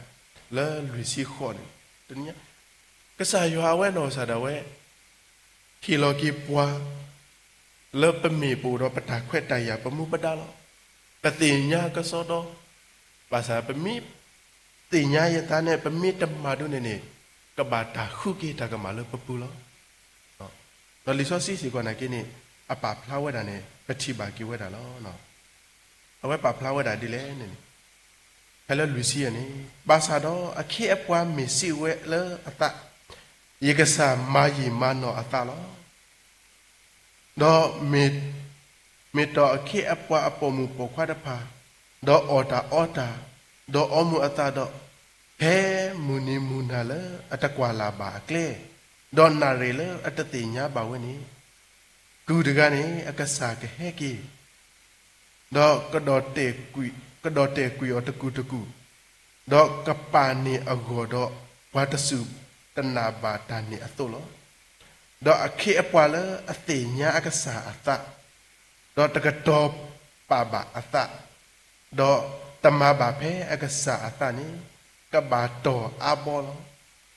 แล้วลุยซีขอนตอนนี้ก็สายอยู่เอาไว้เนาะสาดเอาไว้ที่เรากีปัวแล้วเป็นมีปูเราประตาแควดใจอย่าประมุปดาเราปฏิญญาก็สอดภาษาเป็นมีติญาญาตาเนี่ยเป็นมีดมาดูเนี่ยกบาตาคู่กีตากมาเลยปะปูแล้วตอนลิซอซี่สิกว่านักนี่อาปาพลาวดาเนี่ยปฏิบากิวดาแล้วเนาะเอาไว้ปาพลาวดาดีเลยเนี่ยให้แล้วลุยซี่นี่บาซาดออาเคอปวามิซิเวแล้วอัตยกษามายิมาโนอัตแล้วดอมีต่ออาเคอปวาอปมุปควาดพาดออตาดออมุอัตาดอแพ้มุนีมุนาเลอัตกวาลาบาเกลดอนนาเรเลอัตติญาบาวนี้กูดกานี้อากาศากเฮกีดอกดอเตกุยอตะกูดอกกปานีอโกดอวาตสุตนาบาตานีอตุโลดออเคอปวาเลอติญาอากาศาอัตะดอตะกตอปาบาอัตะดอตมาบาเพอากาศาอัตานี้กบาโตอาบอล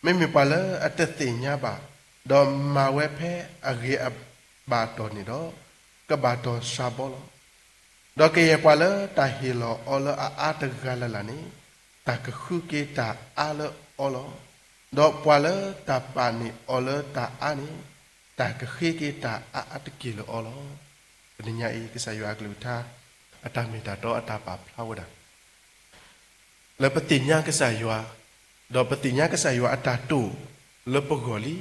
ไม่มีปาเลอัตติญาบาดอมาเวเพอเกอบาโตนี่ดอกบาโตซาบอลดอกเกยปาเลตาฮิโลออลอาตกาลลานีตากคุเกตาอาลออลดอกปาเลตาปานีออลตาอานีตากคุเกตาอาตกิโลออลปนิญญาอีกสายุอักลุธาอัตามิตาโตอัตาปาพลาวดาแล้วปฏิญญาก็ใส่ยัวดอกปฏิญญาก็ใส่ยัวอัตตาตุแล้วปกอลี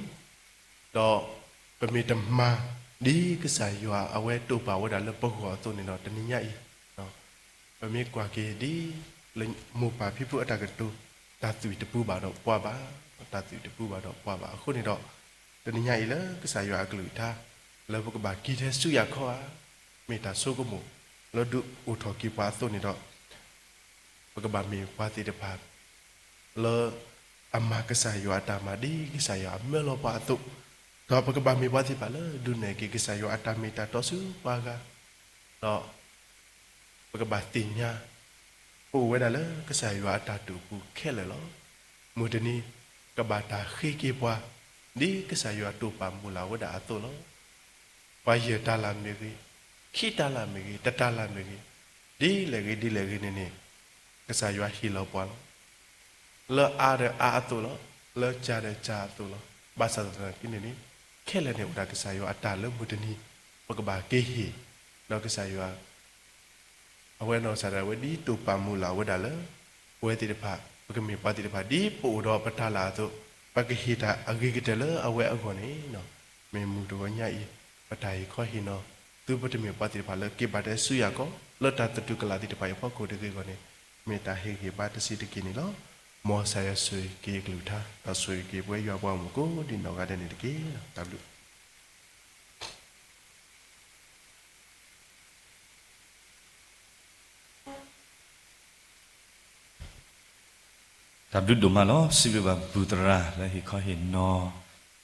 ดอกปมีธรรมาดีก็ใส่ยัวเอาไว้ตุป่าวดาแล้วปกอตัวนี่เนาะตนิญญาอีเนาะปมีกว่าเกดีเลยหมู่ป่าพิพุอัตตากตุตาตุยตะปูบาดอกปวาบาตาตุยตะปูบาดอกปวาบาคนนี่ดอกตนิญญาอีแล้วก็ใส่ยัวกลุธาแล้วปกบากีเทสุยาข้อเมตตาโซกมุแล้วดูอุทอกีปาตัวนี่ดอกปกบามีปาติเดพาเลอามาก็ใส่ยอาตามาดีก็ใส่ยาเมื่อเราปาตุต่อปกบามีปาติปาเลดูเนกิก็ใส่ยอาตามีตาต่อสู้ปากาต่อปกบาติญญาปูเวดาเลก็ใส่ยอาตาตุปูแค่เลยหรอมูดนี้กบาตาขี้กีปวาดีก็ใส่ยาตุปามูลาวดาตัวหรอไปเยตาลามีกีขี้ตาลามีกีตาลามีกี đi lệ cái này cái sai yo hi lo pa lo a de a tu lo lo cha de cha tu lo ba sa ta cái này khe le ne uda cái sai yo ata lo mu de ni pa ka ba ke hi lo cái sai yo awe no sa da we di tu pa mu la we da le we ti de pha pa ka mi pa ti de pha di pu do pa ta la tu pa ka hi ta a gi ki de le awe a ko ni no me mu do nya i pa dai kho hi no tu pa ti mi pa ti de pha le ke ba de su ya ko lo ta tu ka la ti de pha yo pa ko de ke ko ni me ta he ke ba ta si de ki ni lo mo sa ya su ke glu tha ta su ke we yo pa mu ko di no ga de ni de ke ta lu ดับดุดมาล้อสิบแบบบุตราและฮิคอเห็นนอ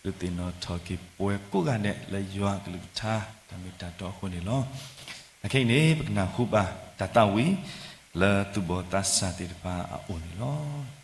ลุตินอทอกิป่วยกู้กันเนี่ยและยัวกลุท่าทำให้ตาต่อคนนี่ล้อนักแข่งนี้เป็นนาคูบะตาตาวิและตุบตัสสติรปาอาอุนี่ล้อ เ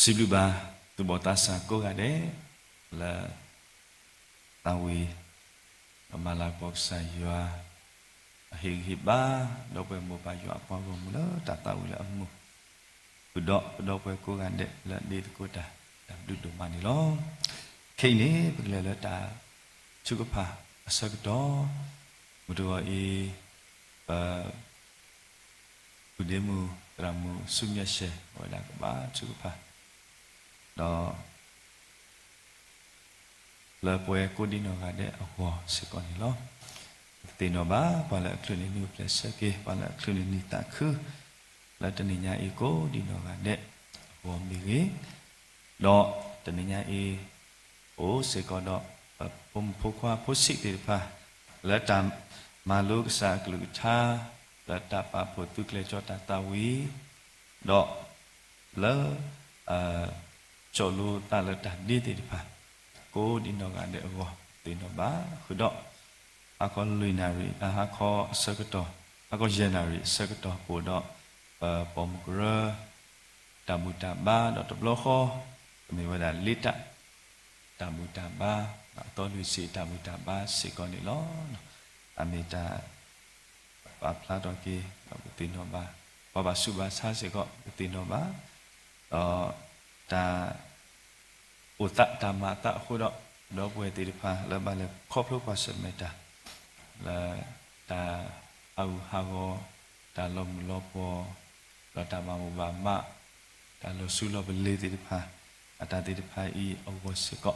Siblu ba tu botasa ko gade la tawi amala boksa yua hi ba do pe mo ba yua pa ro mu la ta tawi la amu do pe ko gade la di ko ta du do mani lo kai ne pe la ta chu ka pha asak do mu do e Udemu ramu sumyashe wala ba chupa do la poe kodino gade awo sikoni lo tino ba pala klini place ke pala klini ta khu la taninya iko dino gade awo migi do taninya e o sikono pum phokwa phosik de pa la tam malu sa klu tha la ta pa pho tu kle cho ta ta wi do la cho lu ta la ta di ti pa ko di no ga de wo ti no ba khu do a ko luinary a ko circuito a ko january circuito po do pom gra ta mu ta ba do to blo kho mi wa da lita ta mu ta ba to lu si ta mu ta ba si ko ni lo a mi ta ba pla do ki ti no ba su ba sa se ko ti no ba ta uta ta ma ta khu do pwe ti pa la ba le khop lo pa se me ta la ta au ha go ta lom lo po la ta ma mo ba ma ta lo su lo be le ti pa ata ti pa I o go se ko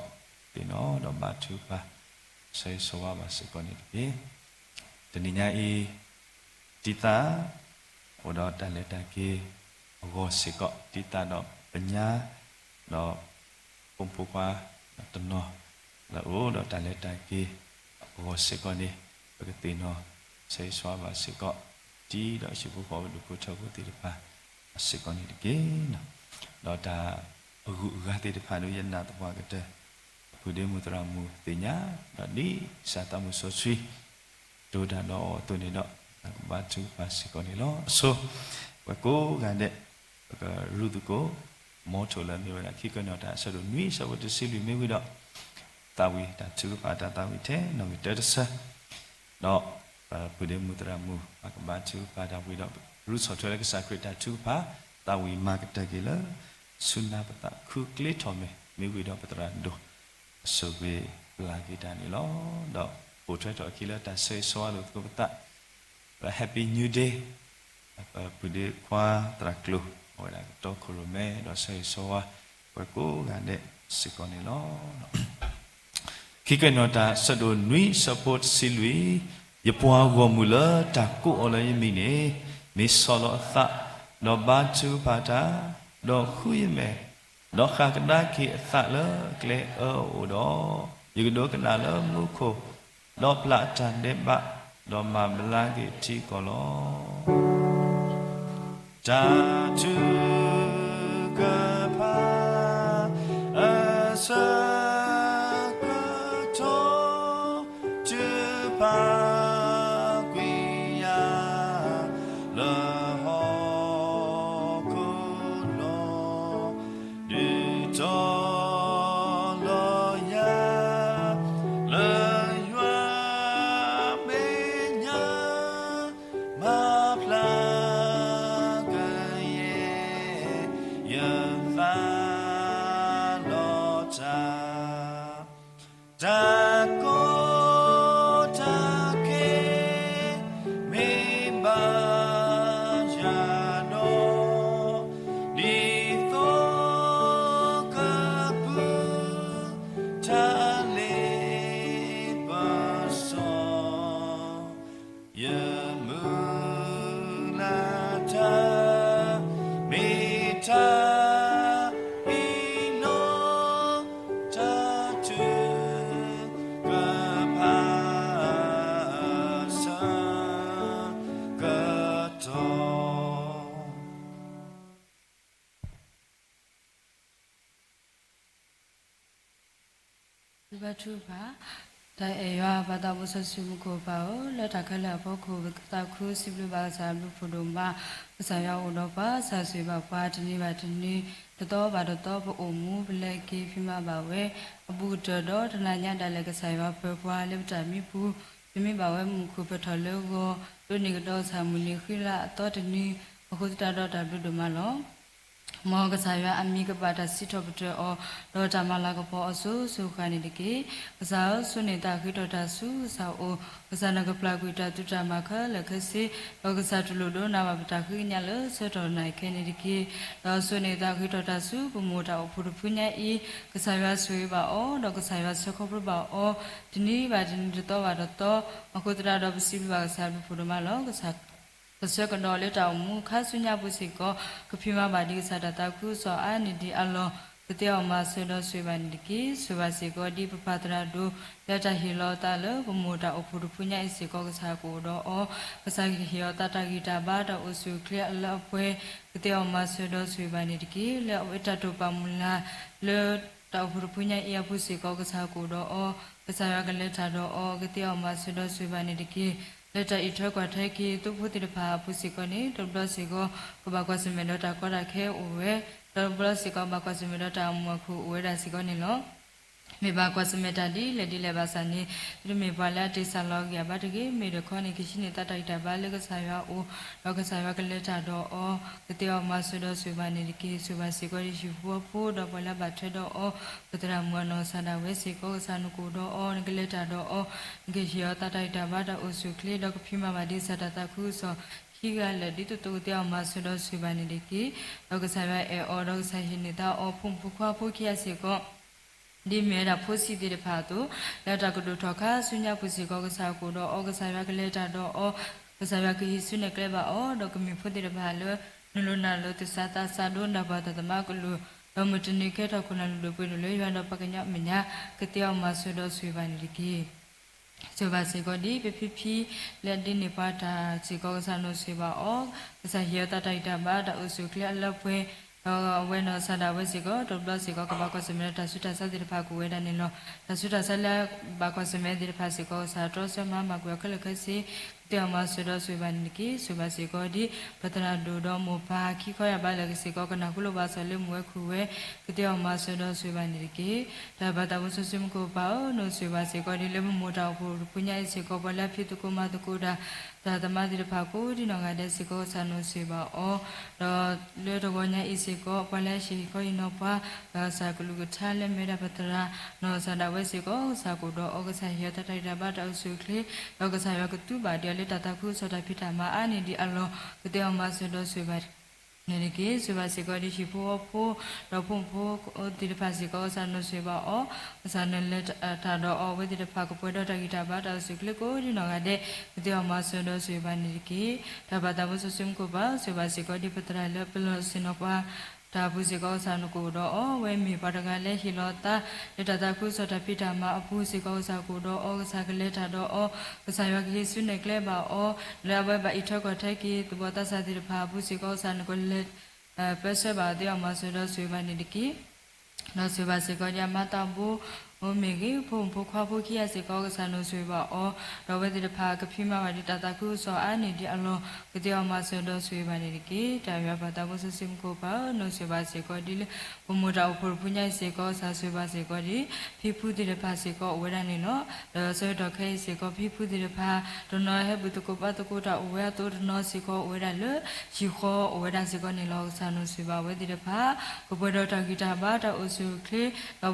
ti no do ba tu pa sai so wa ba se ko ni ti ni nya I Tita odo taleta ki ogo siko tita do penya do pumpukwa teno la o do taleta ki ogo siko ni pagtino sai swaba siko ti do sipu ko do ko chago ti pa siko ni ki no do ta ogu ga ti pa do yana to pa kete pude mutra mu tinya do di satamu so sui do da do to ni do ba tu ba si ko ni lo so wa ko ga de ka ru tu ko mo tho la mi wa ki ko no ta sa do nui sa wa de si lu mi wi do ta wi ta tu ba ta wi the no mi ta sa no pu de mu tra mu ba tu ba ta wi do ru so tho la ka sa krit ta tu ba ta wi ma ka ta ki la sunna pa ta khu kle tho me mi wi do pa tra do so be la ki ta ni lo do pu thwe to ki la ta se so lo ko pa ta Happy New Day pude kwa traklu ora to kurume do sai soa ko ga de sikoni lo kike no ta sado nui support silui yapwa go mula ta ku ola yimi ne mi solo tha do ba chu pa ta do khu yime do kha kada ki tha la kle o do yu do kana la mu kho do pla tan de ba do ma bla ki ti ko lo ta tu ka pa asa ka to tu pa kwi ya le ho ko lo du to lo ya le Batuba แต่เอวาบาตาบุษสุมุโกบาโอและตาคละพ่อคูตาคูสิบลูบาสามลูพุดมบาภาษายาอุดบาสาสุบาปาตนีบาตนีตโตบาตโตปโอมูเปเลกีฟิมาบาเวอบูตโดตนาญาดาเลกสายวาเปปวาเลบตามิปูฟิมิบาเวมุคูเปทอเลโกตุนิกโตสามุนิขิละตตนีอคุตตาดตาดุดมาโลမောကစားရအမိကပါတာစီထောပတောဒေါ်တာမလာကပေါ်အဆုဆုခနိတကေကစားဆုနေတာခိတော်တာဆုစာအိုကစားနကပလာကွီတာတုတာမခလခစီလောကစားတလူတို့နာမပတာခိညာလဆွတော်နိုင်ခဲနိတကေဒေါ်ဆုနေတာခိတော်တာဆုပမိုတာဖုရဖုညာဤကစားရဆွေပါအောဒေါ်ကစားရဆခပရပါအောဒီနီပါဒီနီတော့ပါတော့အခုတရာတော့ပစီပါကစားဖုရမလောကစားပစကတော်လက်တောင်မူခါဆုညာပုစီကောကဖိမပါဒီစတာတကုစောအာနိဒီအလောတတေအောင်မဆွေတော်ဆွေပါနိကိဆွေပါစီကောဒီပပတရာဒုလက်တဟီလောတလဘမူတာအဖုရဖုညာစီကောကစားကိုတော့ဩကစားဟီယောတတဂီတာဘာတော်အဆုခလအလောပွဲတတေအောင်မဆွေတော်ဆွေပါနိကိလက်ဝိတတုပမူလာလေတောက်ဖုရဖုညာအယဖုစီကောကစားကိုတော့ဩကစားရကလက်ထာတော့ဩကတေအောင်မဆွေတော်ဆွေပါနိကိလက်တဤထွက်ကွာထိုက်ကီသူဖုတိတဖာပုစီကောနေဒေါပလစီကောကဘာကွာစမေဒတာကောရခဲအိုဝဲဒေါပလစီကောဘာကွာစမေဒတာမွခုဝဲဒါစီကောနေလောမေဘာကွာစမေတာဒီလက်ဒီလက်ဘာစနေဒီမေဘာလာတိဆာလောကရဘာတကေမေရခေါနေကရှိနေတတိုက်တာဘာလကဆာရအိုလောကဆာရကလက်တာတော့အောကတေောမဆွေတော့ဆွေပါနေဒီကေဆွေပါစီကောရှိဖို့ဖို့တော့ဘလဘထတော့အောပတရာမွနောဆန္ဒဝဲစီကောဆာနုကိုတော့အောကလက်တာတော့အောငေရှိရတတိုက်တာဘာတော့အိုဆွေကလေးတော့ကဖိမပါဒီစတာတခုဆိုခိကလည်းဒီတူတေောမဆွေတော့ဆွေပါနေဒီကေလောကဆာရအေအောတော့ဆာရှိနေတာအောဖုန်ဖုခွာဖုခိယစီကောဒီမဲတာဖိုးစီတဲ့ဖာတို့လက်တာကတို့ထောက်ခါဆုညာပူစီကောကစားကိုတော့ဩကစားရကလေးတာတော့ဩကစားရကီဆုနေကလေးပါဩတော့ကမီဖို့တဲ့ဖာလောနလိုနာလောတစာတာစာတို့နဘာတသမကလူတော့မတနေခဲ့တော့ခုနလူပွေလို့ရွာတော့ပကညာမညာကတေအောင်မဆွတော့ဆွေပါနေကြီးဆိုပါစေကောဒီပြလက်ဒီနေပါတာစီကောကစားလို့ဆွေပါဩကစားရတတိုက်တာပါတော့အဆုကလေးအလောက်ပွဲဝဲနော်ဆန္ဒဝဲစီကောဒေါပလစီကောကဘာကောစမေတာဆုတာစတဲ့ဖာကူဝဲတယ်နော်တဆုတာဆက်လက်ဘာကောစမေတဲ့ဖာစီကောစာတော့ဆမမကွယ်ခလခစီတေမဆွေတော့ဆွေပါနိကိဆွေပါစီကောဒီပတနာဒူတော်မဘာခိခေါ်ရပါလကစီကောကနာကုလဘာဆလေမွဲခုဝဲကတေမဆွေတော့ဆွေပါနိကိဒါဘာတဝဆုစမကိုပါနိုဆွေပါစီကောဒီလေမတော်ဖို့ပညာစီကောဘလဖြစ်တကုမတကုဒါသာသမတိဖာကိုဒီနောငါတဲ့စီကောဆာနိုဆွေပါအောတော့လေတော်ညာဤစီကောပလဲရှိကိုယနောပါစာကလူကထားလဲမေရပတရာနောဆန္ဒဝဲစီကောစာကိုတော့ဩကဆာရတတိုက်တာဘာတောက်ဆွေကလေးဩကဆာရကတူပါတယ်လေတတခုဆိုတာဖြစ်တာမှာအာနေဒီအလောကတေအောင်မဆွေတော့ဆွေပါနေရကေဆွေပါစီကောဒီရှိဖို့တော့ဖုန်ဖို့ဒီတဖာစီကောဆာနဆွေပါဩဆာနလက်တာတော့ဩဝိဒီတဖာကပွဲတော့တဂီတာဘာတော့ဆွေကလေးကိုဒီနော်ကတဲ့ကတေအောင်မဆွေတော့ဆွေပါနေရကေဒါဘာတာဘဆွေကိုပါဆွေပါစီကောဒီပတရာလေပလောစင်ပါဒါဘူးစီကောဆာနကိုတော့ဝဲမီပါတကလည်းဟီလောတာလက်တခုစတာပိတာမှာအဖူးစီကောဆာကိုတော့ဩကစားကလေးတာတော့ကစားရကလေးဆုနေကလေးပါလဲဝဲပါအထက်ကထိုက်ကီတဘောတဆာတိဖာဘူးစီကောဆာနကိုလက်ပဲဆက်ပါတဲ့အမဆိုတော့ဆွေပါနေတကီနော်ဆွေပါစီကောရမတာဘူးโอเมกิဖုန်ဖခွားဖို့ခိယစေကောကဆန်လို့ဆွေပါအောတော့ဝဲတိတဖာကဖိမပါဒီတတခုစောအာနေဒီအလောကတိအောင်မဆွေတော့ဆွေပါနေဒီကေတာရပါတာဘုစစင်ကိုပါနော်ဆွေပါစေကောဒီလေဘမတော်ဖုန်ဖညိုင်စေကောဆာဆွေပါစေကောဒီဖိဖူတိတဖာစေကောဝဲရနေနော်ဆွေတော့ခဲစေကောဖိဖူတိတဖာဒနောဟဲဘူတကိုပါတကိုတာဝဲတော့ဒနောစေကောဝဲရလေရှိခောဝဲရစေကောနေလောဆန်လို့ဆွေပါဝဲတိတဖာဘဘတော်တဂီတာပါတော့အဆုခလေ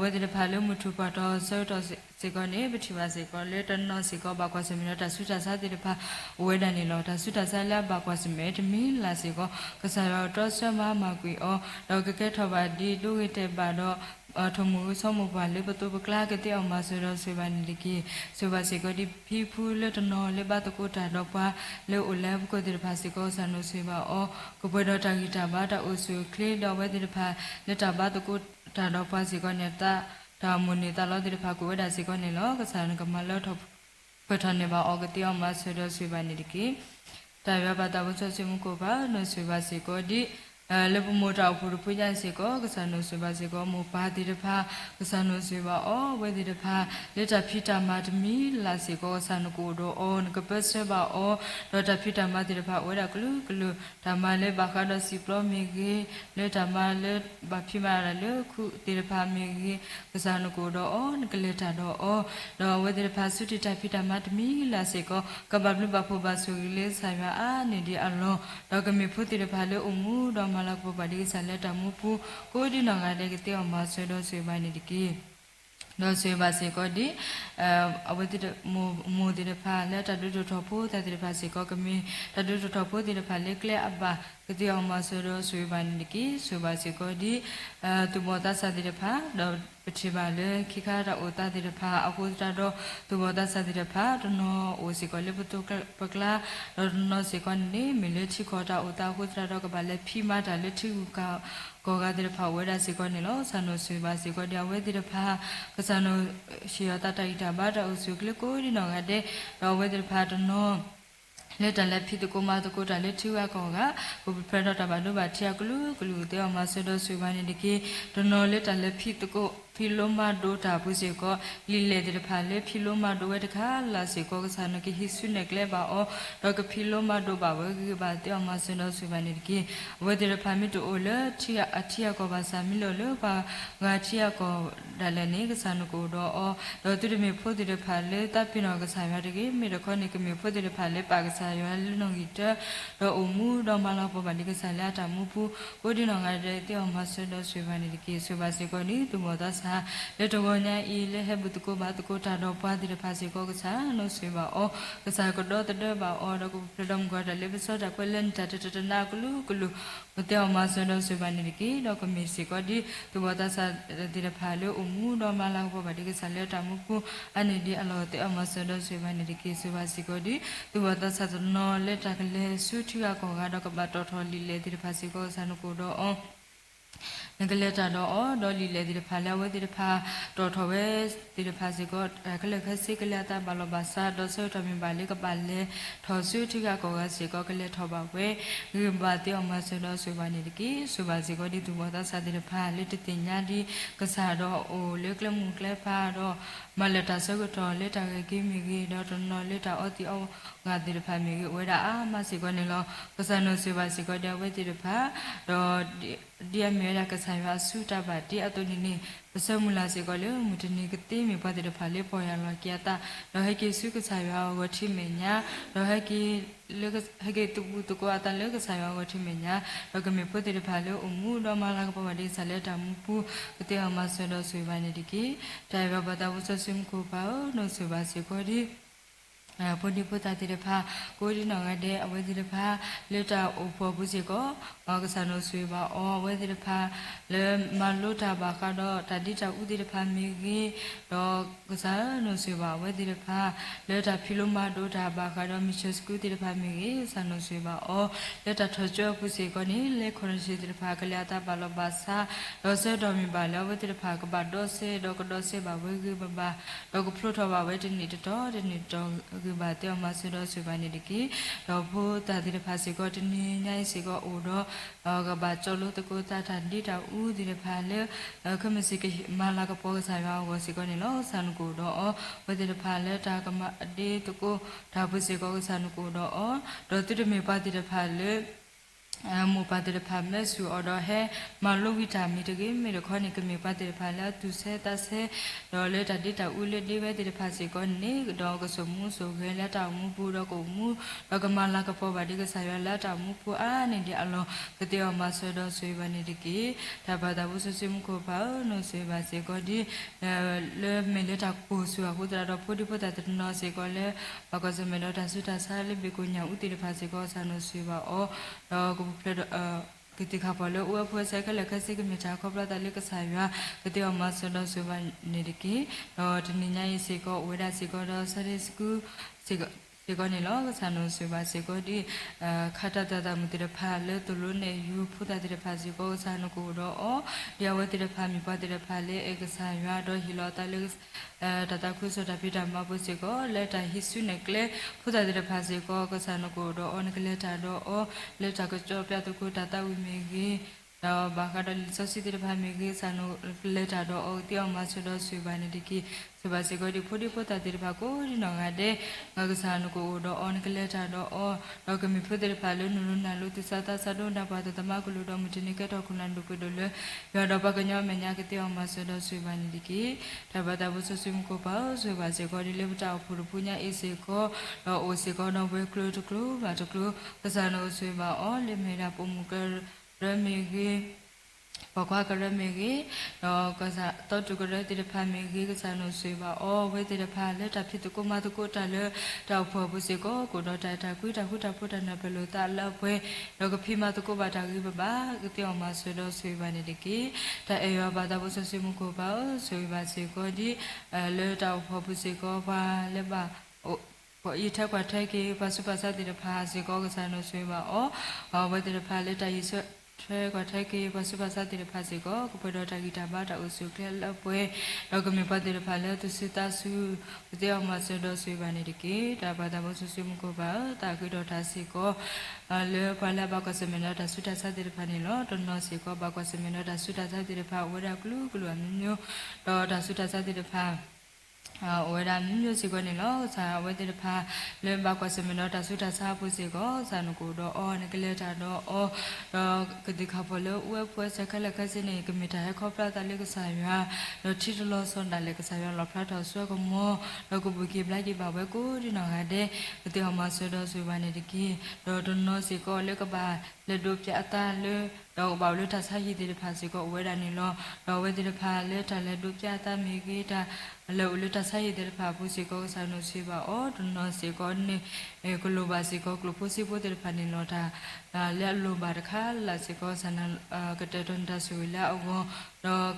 ဝဲတိတဖာလုံးမထူပါတော့ဆောတော့စေကောနေပတိပါစေကောလေတနောစေကောဘာကွာစမေတာဆုတာစားတိတဖာဝဲဒန်နေလောတာဆုတာစားလာဘာကွာစမေတမီလာစေကောကစားရတော့ဆွမမကွေအောတော့ကကဲထဘာဒီလူဝိတဲ့ပါတော့ထမှုဆောမဘာလေပတူပကလာကတဲ့အောင်မဆိုတော့ဆွေပါနေလိကိဆွေပါစေကောဒီဖီဖူလေတနောလေဘာတကိုတာတော့ပါလေအိုလဲကိုဒီဖာစေကောဆန်လို့ဆွေပါအောကပွဲတော့တာဂီတာဘာတာအိုဆွေကလေးတော့ဝဲဒီဖာလက်တာဘာတကိုတာတော့ပါစေကောနေတာဒါမွန်နေတာလောဒီဖာကိုဝဲဒါစီကောနေလောကဆန်ကမလောထပထနေပါအောကတိအောင်မဆွေတော့ဆွေပါနေတကေတာရပါတာဝဆွေမှုကိုပါနဆွေပါစီကောဒီ လေပမိုတာဖို့ဖွေးကြစေကောကစားနုစေပါစေကောမောပါတိတဖာကစားနုစေပါအောဝေတိတဖာလက်တာဖိတာမာတမီလာစေကောကစားနုကိုတော့အောငကပတ်စေပါအောဒေါတာဖိတာမာတိတဖာဝေရကလူကလူဓမ္မလေဘာခါဒစီပရမီကြီးလက်ဓမ္မလေဘာဖိမာရလေခုတိတဖာမီကြီးကစားနုကိုတော့အောငကလက်တာတော့အောတော့ဝေတိတဖာစုတိတာဖိတာမာတမီလာစေကောကဘာဘလဘဖို့ပါဆူလေးဆိုင်ပါအာနေဒီအလုံးတော့ကမေဖို့တိတဖာလေအမှုတော့မလာကိုပါဒီဆလက်တမှုပူကိုဒီနောင်ကတဲ့ကတဲ့မှာဆွေတော့ဆွေပိုင်းနေတကီတော့ဆွေပါစေကောဒီအဝတိမိုဒီတဖာလက်တတူတူထဖို့တတိတဖာစေကောကမင်းတတူတူထဖို့ဒီတဖာလက်ကလက်အပါကတဲ့မှာဆွေတော့ဆွေပိုင်းနေတကီဆွေပါစေကောဒီသူမောတဆာတိတဖာတော့ပချိပါလေခိခါရအိုတာတိတဖာအခုတတော့သူမောတဆာတိတဖာတနောအိုစီကောလေပတုပကလာတော့နောစီကောနေမီလေချိခေါ်တာအိုတာခုတတော့ကပါလေဖိမတာလေချိကကောကတဲ့ဖာဝဲတာစီကောနေလို့ဆန်နိုဆွေပါစီကောတဲ့ဝဲတဲ့ဖာကဆန်နိုရှီယတာတိုင်တာဘာတော့ဆွေကလေကိုဒီနောကတဲ့တော့ဝဲတဲ့ဖာတနောလက်တလက်ဖြစ်တကိုမတကိုတလက်ထူရကောကဘုဖရတော့တဘာလို့ပါထရကလူကလူတဲ့မှာဆွေတော့ဆွေပါနေတကေတနောလက်တလက်ဖြစ်တကိုဖီလိုမာဒိုတာဘူးစေကောလီလေတဲ့ဖာလေဖီလိုမာဒိုဝဲတခါလာစေကောကစားနကဟိဆုနေကလေပါအောတော့ကဖီလိုမာဒိုပါဝဲကဘာတဲ့မှာဆွေတော့ဆွေပါနေတကေဝဲတဲ့ဖာမီတိုအိုလေထီအထီယကောပါစာမီလိုလေပါငါထီယကောဒါလည်းနေကစားနကိုတော့အောတော့သူတမေဖို့တဲ့ဖာလေတပ်ပြနောကစားရတကေမိရခေါနေကမေဖို့တဲ့ဖာလေပါကစားရလနုံကြီးတော့အမှုတော့မလာပေါ်ပါဒီကစားလာတာမှုဖူကိုဒီနောငါတဲ့မှာဆွေတော့ဆွေပါနေတကေဆွေပါစေကောနီသူမောသားလက်တော်ညာဤလက်ဟဘုတကိုဘာတကိုတာတော့ပွားတိဖာစီကောကစားလို့ဆွေပါအောကစားကတော့တဲ့ပါအောတော့ကိုပဒံကွာတယ်လေပစောတာကွလန်တတနာကလူကလူမတဲအောင်မဆွေတော့ဆွေပါနေတကေတော့ကမီစီကောဒီသူဘောတာစာတိဖာလို့အမှုတော့မလာဘောပါဒီကစားလက်တာမှုကိုအနေဒီအလောတဲအောင်မဆွေတော့ဆွေပါနေတကေဆွေပါစီကောဒီသူဘောတာစာနော်လက်တာကလေးဆွထီကောကတော့ကပတ်တော်တော်လီလေတိဖာစီကောဆန်ကိုတော့အောငကလက်တာတော့အော်ဒေါ်လီလေဒီဖာလဲဝဲဒီဖာတော်တော်ပဲဒီဖာစီကောကလက်ခစီကလက်တာဘလောဘာစာတော့ဆောတမင်ပါလေကပါလေထော်ဆွထီကကောကစီကောကလက်ထော်ပါဝဲဒီဘာတေအမဆောတော့ဆွေပါနေတကီဆွေပါစီကောဒီသူဘောတာစာဒီဖာလက်တတင်ညာဒီကစားတော့အိုလေကလမှုကလက်ဖာတော့မလက်တာဆောကတော့လက်တာကီမီကြီးတော့နော်လက်တာအော်တီအောငါဒီဖာမီကြီးဝဲတာအာမစီကောနေလောကစားနော်ဆွေပါစီကောတဲ့ဝဲဒီဖာတော့ဒီအမေရာကဆိုင်ပါဆူတာပါဒီအတူနေနေပစမလာစေကလေမတနေကတိမေပါတဲ့ဖာလေးပေါ်ရလာကြတာတော့ဟဲ့ကိစုကဆိုင်ပါဝတိမညာတော့ဟဲ့ကိလေကဟဲ့ကိတူတူကွာတန်လေကဆိုင်ပါဝတိမညာတော့ကမေပတဲ့ဖာလေးအမှုတော့မလာကပေါ်ဒီဆလက်တာမှုပူကတိအမဆွတော့ဆွေပါနေတကိတိုင်ဘဘတာဝဆဆုမကိုပါနော်ဆွေပါစေကိုဒီပုဒိပုတတိရဖာကိုဒီနောင်ရတဲ့အဝေဒီရဖာလက်တာအိုဖောဘူးစီကောကဆန်လို့ဆွေပါအောဝေဒီရဖာလေမလို့တာပါကတော့တတိတာဥဒီရဖာမိကြီးတော့ကစားလို့ဆွေပါဝေဒီရဖာလက်တာဖီလိုမာဒိုတာပါကတော့မီချစကူဒီရဖာမိကြီးဆန်လို့ဆွေပါအောလက်တာထောကျော်ဘူးစီကောနေလေခေါ်ရှိဒီရဖာကလျာတာပါလောပါစာတော့ဆေတော်မီပါလောဝေဒီရဖာကပါတော့ဆေတော့ကတော့ဆေပါဝေကြီးပါပါတော့ကဖလို့တော့ပါဝေဒီနေတော့ဒီနေတော့ကဘာတေအမဆရဆွေပါနေတကေတော့ဘုတာတိဖာစီကောတနေညိုင်းစီကောအိုတော့ကဘာကျော်လို့တကိုတာတာဒီတာဦးဒီဖာလေခမစီကမာလာကပေါ်ဆိုင်ပါကိုစီကောနေလို့ဆန်ကိုတော့ဝဒီဖာလေတာကမအတေတကိုဒါဘုစီကောဆန်ကိုတော့တော့တိတမေပါတိဖာလေမောပါတဲ့ဖာမဲဆူအော်တော့ဟဲမလိုဝီတာမီတကေမေရခေါနေကမေပါတဲ့ဖာလာသူဆဲတဆဲတော့လေတတိတဦးလေဒီဝဲတဲ့ဖာစီကောနေတော့ကစမှုဆိုခဲလက်တောင်မှုပူတော့ကိုမှုတော့ကမလာကပေါ်ပါဒီကဆိုင်ရလက်တောင်မှုပူအားနေဒီအလောကတိအမဆွေတော့ဆွေပါနေတကေတဘာတာဘူးဆွေမှုကိုပါနော်ဆွေပါစေကောဒီလေမေလက်တာပူဆူအခုတတော့ပိုဒီပိုတာတနော်စေကောလေဘကစမေတော့တဆူတာဆာလေဘေကိုညာဦးတိဖာစေကောဆာနော်ဆွေပါအော်တော့ဖလက်ကတိခါပါလို့အဖွဲ့ဆိုင်ကလည်းခစီကမြချာခေါပလာတလေးကစားရကတိအမဆတော့ဆွေပါနေတကေတော့ဒီညရေးစေကောဝေဒစေကောတော့ဆရစ်ကူစေ ဒီကောနေလောကဆန်လို့ဆိုပါစေကောဒီခါတတတမှုတဲ့ဖာလေသူလို့နေယူဖုဒတဲ့ဖာစီကောဆန်ကိုတော့အော်ဒီဝတဲ့ဖာမိပါတဲ့ဖာလေဧကဆာရွာတော့ဟီလောတလေတတခုစတပိတမပုစေကောလက်တဟိစုနေကလေဖုဒတဲ့ဖာစီကောကဆန်ကိုတော့အော်နကလေတာတော့အော်လက်တကကြောပြတခုတတဝိမေကြီးတော့ဘာကတော့စစီတဲ့ဖာမိကြီးဆန်လက်တာတော့အော်တောင်မဆတော့ဆွေပါနေဒီကိစပါစေကိုဒီဖို့ဒီဖို့တာတဲ့ဖာကိုဒီနော်ငါတဲ့ငါကဆန်ကိုတော့အော်နကလေတာတော့အော်တော့ကမိဖို့တဲ့ဖာလို့နုနာလို့သစာတာစတော့နပါတဲ့တမကလူတော့မတင်ကတော့ခုနန်တို့ကိုတော့လေရတော့ပကညမညာကတဲ့အောင်မဆတော့ဆွေပါနေဒီကိတဘာတာဘုဆဆွေမကိုပါဆွေပါစေကိုဒီလေပတာဖို့ပူညာအေးစေကိုတော့အိုစေကိုတော့ဘယ်ကလူတကလူဘာတကလူသစာနိုဆွေပါအော်လေမေရာပုံမကရမေကြီးဘကွာကရမေကြီးတော့ကစားတော့တူကရတဲ့ဖာမေကြီးကစားလို့ဆွေပါအော်ဝဲတဲ့ဖာလက်တာဖြစ်တကိုမတကိုတလဲတောက်ဖို့ပုစေကိုကိုတော့တိုင်တာကွေးတာခုတာဖို့တာနဘလို့တာလောက်ပွဲတော့ကဖိမတကိုပါတာကြီးပါကတောင်မဆွေတော့ဆွေပါနေတကေတဲ့အေရောဘာတာဘုဆွေမှုကိုပါဆွေပါစေကိုဒီလဲတောက်ဖို့ပုစေကိုပါလက်ပါပေါ်ဤထက်ကထိုက်ကေပါစပါစတဲ့ဖာစေကောကစားလို့ဆွေပါအော်ဝဲတဲ့ဖာလက်တာရေးဆွထဲကထိုက်ကေပစပါစတဲ့ဖာစီကိုကပဒတာဂီတာဘာတာအုစုကလပွဲတော့ကမေပတ်တဲ့ဖာလဲသူစတာစုတဲ့အောင်မဆတော့ဆွေပါနေတကေဒါဘာသာမဆူဆွေမကိုပါတာကွေတော့တာစီကိုလဲပါလာဘကစမနတာဆုတာစတဲ့ဖာနေလို့တော့နော်စီကိုဘကစမနတာဆုတာစတဲ့ဖာဝရကလူကလူအမျိုးတော့တာဆုတာစတဲ့ဖာဝေဒမျိုးစီကနေလောစာဝေတဲ့ဖာလေဘကွာစမနောတဆုတစာပုစီကိုစာနကိုတော့အော်နကလေတာတော့အော်တော့ကတိခါပေါ်လို့ဝဲပွဲစကလကစနေကမိတာခေါပလာတလေကစာရွာတော့ချီတလို့ဆွန်တယ်လေကစာရွာလောဖလာတော့ဆွဲကမောတော့ကဘူကိပလိုက်ပါဝဲကိုဒီနော်ဟာတဲ့တေဟမဆွတော့ဆွေပါနေတကီတော့ဒနောစီကိုလေကပါလေတို့ပြအတာလေတော့ဘာလို့ထဆာရည်တဲ့ဖာစီကိုဝဲတာနေလို့တော့ဝဲတဲ့ဖာလေတလေတို့ပြတာမိကြီးတာအလောလူတဆာရည်တဲ့ဖာပူစီကိုဆာနုစီပါအော်ဒနောစီကိုနေကလိုပါစီကိုကလိုပူစီပိုတဲ့ဖာနေလို့တာလဲလိုပါတခါလာစီကိုဆာနကတဲ့တွန်တဆူလာအောတော့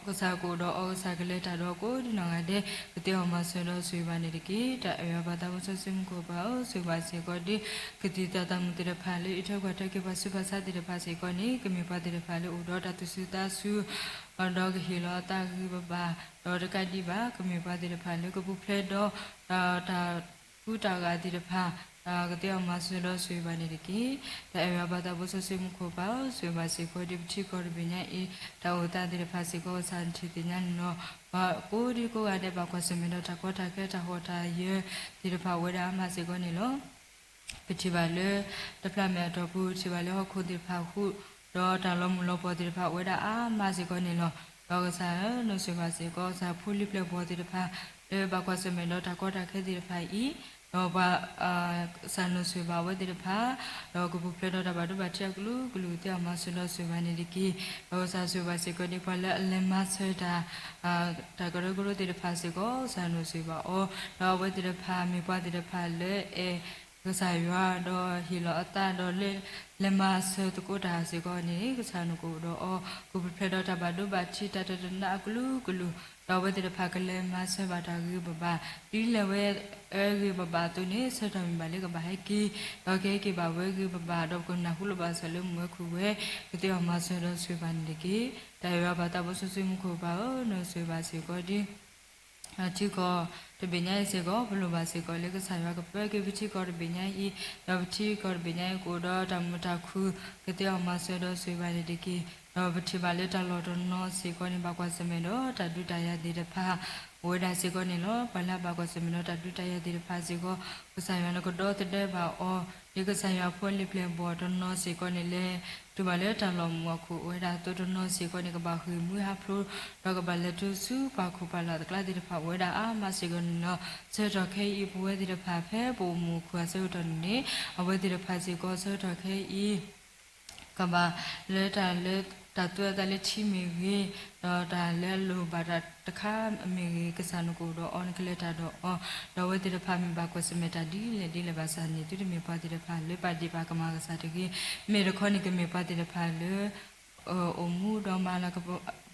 ကစားကိုတော့အော်စားကလေးတာတော့ကိုဒီနော်ငါတဲ့ကတဲ့မှာဆွတော့ဆွေပါနေတကေတအရဘာတာဝဆစင်ကိုပါဆွေပါစီကိုဒီကတိတတမှုတဲ့ဖာလေအထောက်ကတက်ကပါဆွပါစားတဲ့ဖာစီကိုနေကမေပါတဲ့ဖာလေဥတော့တသူစတာဆူတော့ကဟီလာတာကြီးပါတော့တကတိပါကမေပါတဲ့ဖာလေကပူဖလက်တော့တာကူတာကတဲ့ဖာကတဲ့မှာဆွတော့ဆွေပါနေတကေတအရဘာတာဝဆစင်ကိုပါဆွေပါစီကိုဒီချီကိုပညာအေတာဝတာတဲ့ဖာစီကိုစန်ချီတင်နော်ဘာကိုဒီကိုရတဲ့ဘာကွာစမင်းတော့တကောတာခဲတာဟောတာယေဒီဖာဝဲတာမစီကိုနေလို့ပတိပါလေတဖလာမဲ့တော့ဘူးချီပါလေဟောခုဒီဖာခုတော့တာလုံးမလို့ပေါ်ဒီဖာဝဲတာမစီကိုနေလို့တော့ကစားလို့ဆွေပါစီကိုစားဖူလီပလက်ပေါ်ဒီဖာလေဘာကွာစမင်းတော့တကောတာခဲဒီဖာဤတော့ဘာဆန်လို့ဆွေပါဝဲတဲ့ဖာတော့ကပူဖလက်တော့ဘာတို့ဘာချက်ကလူကလူတဲ့မှာဆွလို့ဆွေပါနေဒီကီတော့ဆာဆွေပါစေကိုဒီဖာလက်အလမဆွေတာတာကရကရတဲ့ဖာစေကိုဆန်လို့ဆွေပါအော်တော့ဝဲတဲ့ဖာမိပွားတဲ့ဖာလက်ကစားရွာတော့ဟီလောအတာတော့လေမဆွေတကိုတာစေကိုနေကစားနကိုတော့အော်ကပူဖလက်တော့ဘာတို့ဘာချီတတနာကလူကလူတော့ဝဲတဲ့ဖာကလေးမဆွေပါတာကြီးဘာဒီလေဝဲအေဘဘာတူနေစတမီပါလေကဘာဟဲကီတော့ကဲကီဘာဝဲကီဘာတော့ကနာခုလဘာဆလမွေခုဝဲကတဲ့အမဆရဆွေပန်ဒီကီတာရဘာတာဘဆဆွေမခုပါနော်ဆွေပါစီကိုဒီအချီကိုတပညာစေကိုဘလိုပါစေကိုလေကဆာရကပဲကပချီကိုတပညာဤတော့ပချီကိုပညာကိုတော့တမတခုကတဲ့အမဆရဆွေပါဒီကီတော့ပတိပါလေတလောတော့နော်စေကိုနေပါကွာစမေတော့တတုတရတဲ့တဖာဝေဒစီကိုနေလို့ပလာပါကွာစမေတော့တတုတရတဲ့ဖာစီကိုကဆိုင်ရကတော့တဲ့ပါအော်ဒီကဆိုင်ရဖွင့်လိပလဘောတော့နော်စေကိုနေလေသူပါလေတလောမခုဝေဒတော့နော်စေကိုနေကပါခူမူဟာဖလိုတော့ကပါလေသူစုပါခုပါလာတကလာတဲ့ဖာဝေဒအာမစေကိုနော်စေတော့ခဲဤဘဝတဲ့ဖာဖဲပုံမူခွာစေတော့နေအဝေတဲ့ဖာစီကိုစေတော့ခဲဤကဘာလေတာလေတာတွဲတယ်လေချီမီကြီးတော့ဒါလဲလိုပါတာတခါအမေကစားနကိုတော့ on ကလေးတာတော့တော့ဝဲတဲ့ဖာမီပါကွစမတာဒီလေဘာစာနေတူတမေပါတဲ့ဖာလေပါဒီပါကမာကစားတကြီးမေရခေါနိကမေပါတဲ့ဖာလေ โอมูดอมาละก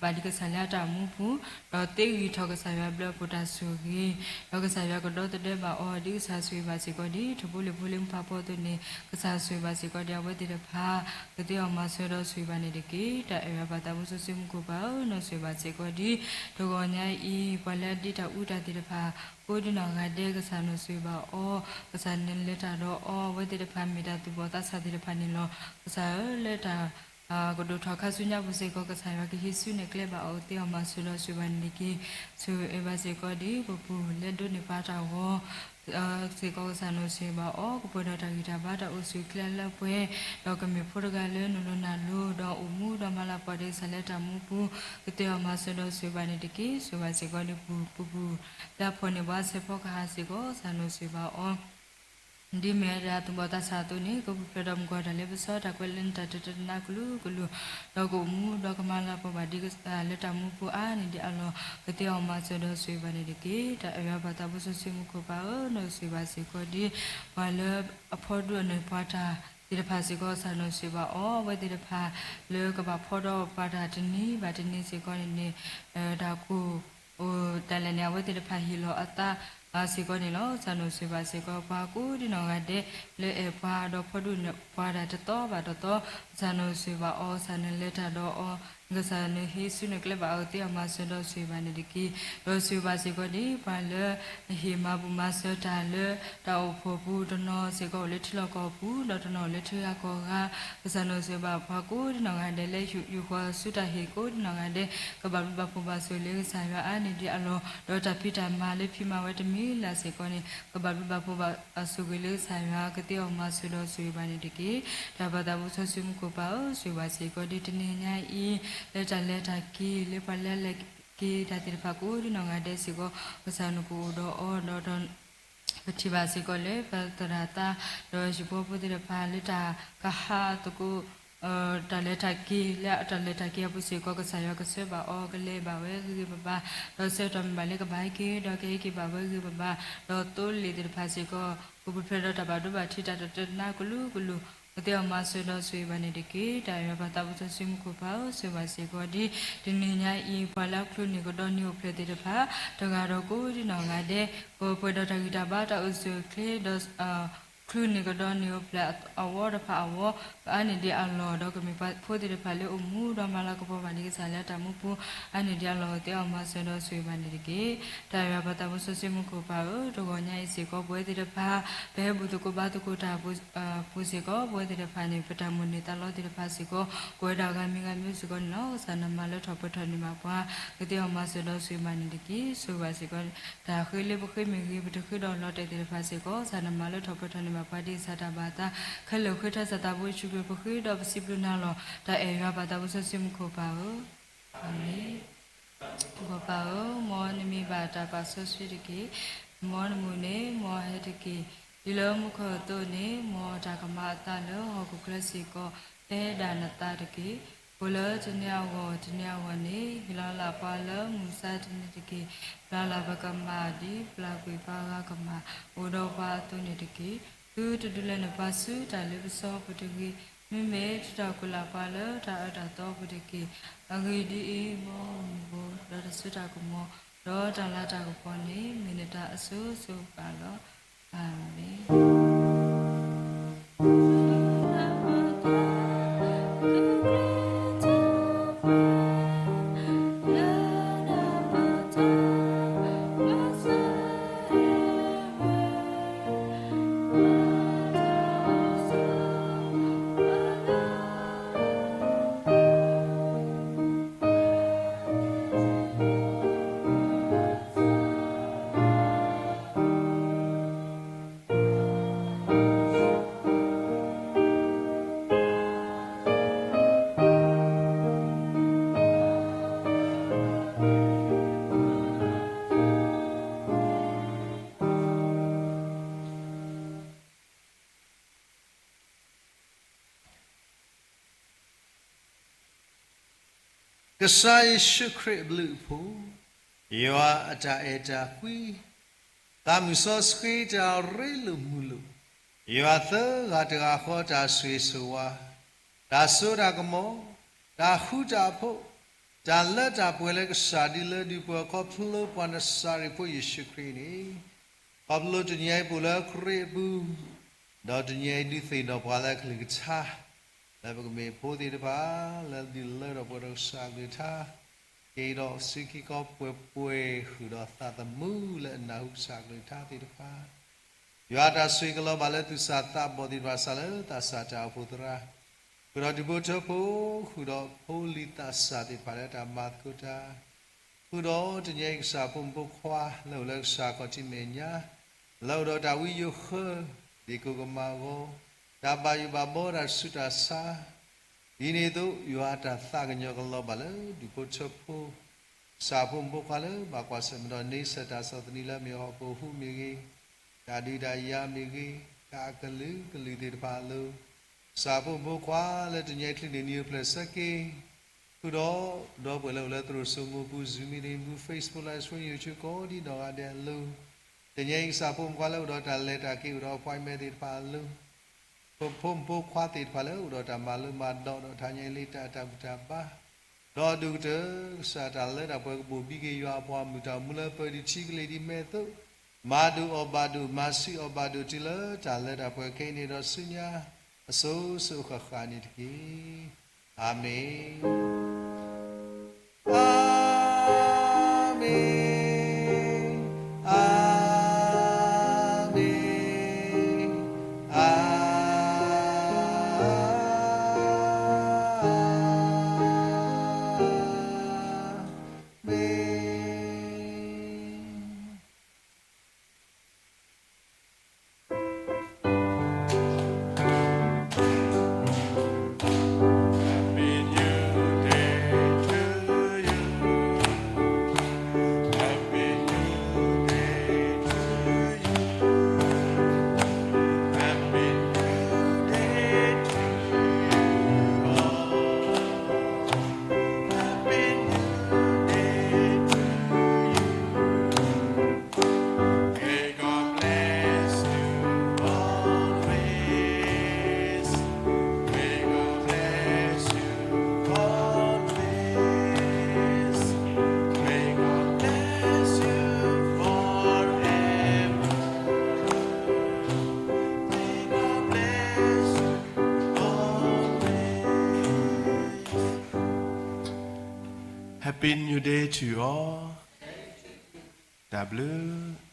บาดิกสัญญาตามูพูดอเตกีทอกสัญญาเบลปุตาสุกีดอกสัญญาก็ดอตเดบาออดิสาสุบาสิกอดีทบุลิบุลิมพาปอตุเนกษาสุบาสิกอดีอวติเดพากติอมาสุดอสุบานิดิกีตะเอวบาตามุสุสิมุกุบาโนสุบาสิกอดีทกอญาอีปะละดิตาอุตาติเดพาကိုဒီနောင်ကတဲ့ကစားလို့ဆွေပါအောကစားနေလက်တာတော့အောဝဲတဲ့ဖမ်းမိတာသူပေါ်သားစားတဲ့ဖမ်းနေလို့ကစားလက်တာကိုတို့ထောက်ခဆုညာဘူးစေကောကစားရကဟိဆုနေကလေပါအောတေအမဆုလို့ဆွေပါနေကီဆွေအဘစေကောဒီပပူလက်တို့နေပါတာဝစေကောကစားလို့ဆွေပါအောကပေါ်တော့တာဂီတာပါတာအဆွေကလလက်ပွဲတော့ကမေဖို့ကလည်းနုနနာလို့တော့အမှုတော့မလာပါတဲ့ဆလက်တာမှုပူကတေအမဆုလို့ဆွေပါနေတကီဆွေပါစေကောဒီပူလာဖို့နေပါစေဖို့ကဟာစေကောဆာလို့ဆွေပါအောဒီမေရာတဘောတာစာတုန်ကိုပရဒမ်ကောဒါလေပစောတာကွလန်တတတနာကလူတော့ကိုမူတော့ကမလာပပါဒီကလက်တမှုပူအာနေဒီအလောကတိအောင်မဆောတော့ဆွေပါနေဒီကေတာအရဘာတာဘုဆဆွေမှုကိုပါနော်ဆွေပါစေကိုဒီဘာလအဖို့တို့နေပါတာဒီတဖာစီကောဆာလို့ဆွေပါအောဝဲဒီတဖာလေကပါဖို့တော့ပါတာတနည်းဗာတနည်းစီကောနေဒါကိုတလနေဝဲဒီတဖာဟီလောအတာစေကောနေလောဆန်လို့ဆွေပါစေကောပါကူဒီနောကတဲ့လေအပါတော့ဖဒုပါတာတတော်ပါတော့ဆန်လို့ဆွေပါအောဆန်နေလက်တာတော့အောငါဆန်နေဟိဆုနေကလပါအောတေအမဆန်တော့ဆွေပါနေဒီကီတော့ဆွေပါစေကောဒီပါလေဟေမဘူမဆတာလေတောက်ဖို့ဘူးတနောစေကောလက်ထလကောဘူးတော့တနောလက်ထရကောကဆန်လို့ဆွေပါပါကူဒီနောကတဲ့လေယူခွာဆုတဟေကိုဒီနောကတဲ့ကဘာဘပူပါဆွေလေးဆာရအာနေဒီအလောတော့တပိတာမာလေးဖိမဝဲတမီလာစေကောနေကဘာဘပူပါဆုကလေးဆာရကတိအောင်မဆွေတော့ဆွေပါနေဒီကီဒါဘာတာဘူးဆွေမှုကိုပါဆွေပါစေကောဒီတနေညာဤလက်တာကီလေပလက်လက်ကီဒါတိဖာကိုဒီနောငါတဲ့စီကိုပစနကိုတော့အော်တော့ပတိပါစီကိုလေပတရတာတော့ရှိဖို့ပုဒ်ရဖာလက်တာကဟာတကူတလက်တာကီလက်တလက်တာကီပုစီကိုကစားရကဆွေပါအော်ကလေးပါဝဲကြီးပပတော့ဆက်တော်မလေးကဘိုင်ကီတော့ကီပါဝဲကြီးပပတော့တိုးလီတိဖာစီကိုကိုပဖေတော့တပါတော့ပါထိတာတနာကလူကတိအမဆွေတော့ဆွေပါနေတကေတာရပါတာဘုဆွေမှုကိုပါဆွေပါစေကိုဒီနေညာဤပါလောက်ခုနေကတော့ညိုဖလက်တဲ့ဖာတကတော့ကိုဒီနောင်ကတဲ့ကိုပွေတော့တဂီတာပါတော့ဆွေကလေတော့ครูนี่ก็ดอนนิวแปลอวอร์ดพาอวออันนี้เดียอัลลอดอกมีพูดที่พาเลอมูดอมาลากปบานิกสาลตามุปูอันนี้เดียอัลลอเตอมาเซโดสวยบานิดิเกตายาปตาบุสสิมุकोปาตกอญาอิสิก็บวยที่พาเบบุตก็บาตก็ตาปุสิก็บวยที่พานี่ปตามุนิตาลอที่พาสิก็กวยดากามิกามิสิก็เนาะสานามาเลทอปทนิมาปากเตอมาเซโดสวยบานิดิเกสวยบาสิก็ตาเคยเลบเคยมีเคยบตเคยดอลอเตที่พาสิก็สานามาเลทอปทนิมาปาดิสัตบาตาขลุขทัสตาบุชุเบปคุยดอบสิบลุนาลอตาเอราบาตาบุสสิมโคปาโออาเมนโคปาโอมอนิมิบาตาปาสสุริกิมอนมุเนมอเฮติกิดิโลมุขโตเนมอตากมาตาโลฮอกุคลสิโกเตดานตาตกิบุลจเนียวจเนียวเนฮิลาลาปาลมุสาตนิตกิปลาลาบกมาดิปลากุยปากากมาโอโดปาตุนิตกิသူတူတူလည်းပါစုတာလည်းပစောပတကေမိမေတတကုလာပါလတာအတာတော့ပတကေအဂိဒီမောဘောဒါစတာကမောတော့တလာတာကိုပေါ်နေမိနတာအဆူဆူပါလောအာမင်ကစားရှုခရစ်ဘလူးဖို့ယောအတာအတာခွီတာမစောစခီတာရဲလူမူလူယောသဂါတဂါခေါ်တာဆွေဆွာဒါဆိုတာကမောတ တာခုတာဖို့ဒါလက်တာပွဲလဲကစားဒီလဲဒီပွဲခေါပလို့ပန်စာရဖို့ယေရှုခရစ်နေခေါပလို့တညိုင်ပူလဲခရစ်ဘူးတော့တညိုင်ဒီသိတော့ဘာလဲခလကချာလဲဘကမေဖို့ဒီတပါလဲဒီလဲတော့ပွဲတော့စာကထားကေတော့စိခိကောပွဲဟူတော့သတမှုလဲနာဟုစာကထားဒီတပါရွာတာဆွေကလောဘာလဲသူစာတာဘောဒီပါစာလဲတာစာတာဖို့တရာခုတော့ဒီဘုတ်ဖို့ခုတော့ဟိုလီတာစာတိပါရတာမတ်ကုတာခုတော့တညိစာပုံပုခွာလောက်လက်စာကတိမညာလောက်တော့တာဝီယခဒီကုကမာကိုဒါပါယူပါဘောရဆုတာစာဒီနေ့တော့ရွာတာသကညောကလောပါလေဒီဘုတ်ဖို့စာပုံပုခွာလေဘာကွာစမတော့နေစတာသနီလာမြေဟောပိုဟုမြေကြီးဒါဒီဒါယာမြေကြီးကာကလူကလူဒီပါလို့စာဖို့ဘုခွာလက်တညိုက်လိနေပလက်စကေခုတော့ဘယ်လိုလဲသူတို့စုံမှုဇူမီနေမှု Facebook Live ဆွေး YouTube ကိုဒီတော့အတဲ့လူတညိုက်စာဖို့ခွာလို့တော့တာလက်တာကေတော့ appointment တွေပါလို့ဖို့ဘုခွာတေပါလို့တော့တာမလို့မတော့ထိုင်ညိုက်လေးတာတာပါတော့ဒုတစာတာလက်တာပွဲဘူပြီးကေရွာပွားမှုတာမူလပဒီချီကလေးဒီမဲ့တော့မာဒူအဘာဒူမာစီအဘာဒူတီလာတာလက်တာပွဲခိနေတော့ဆုညာအစိုးစုခခာနိတကေအာမင်အာမင်အာမင်အာမင် Happy New Day to you all. W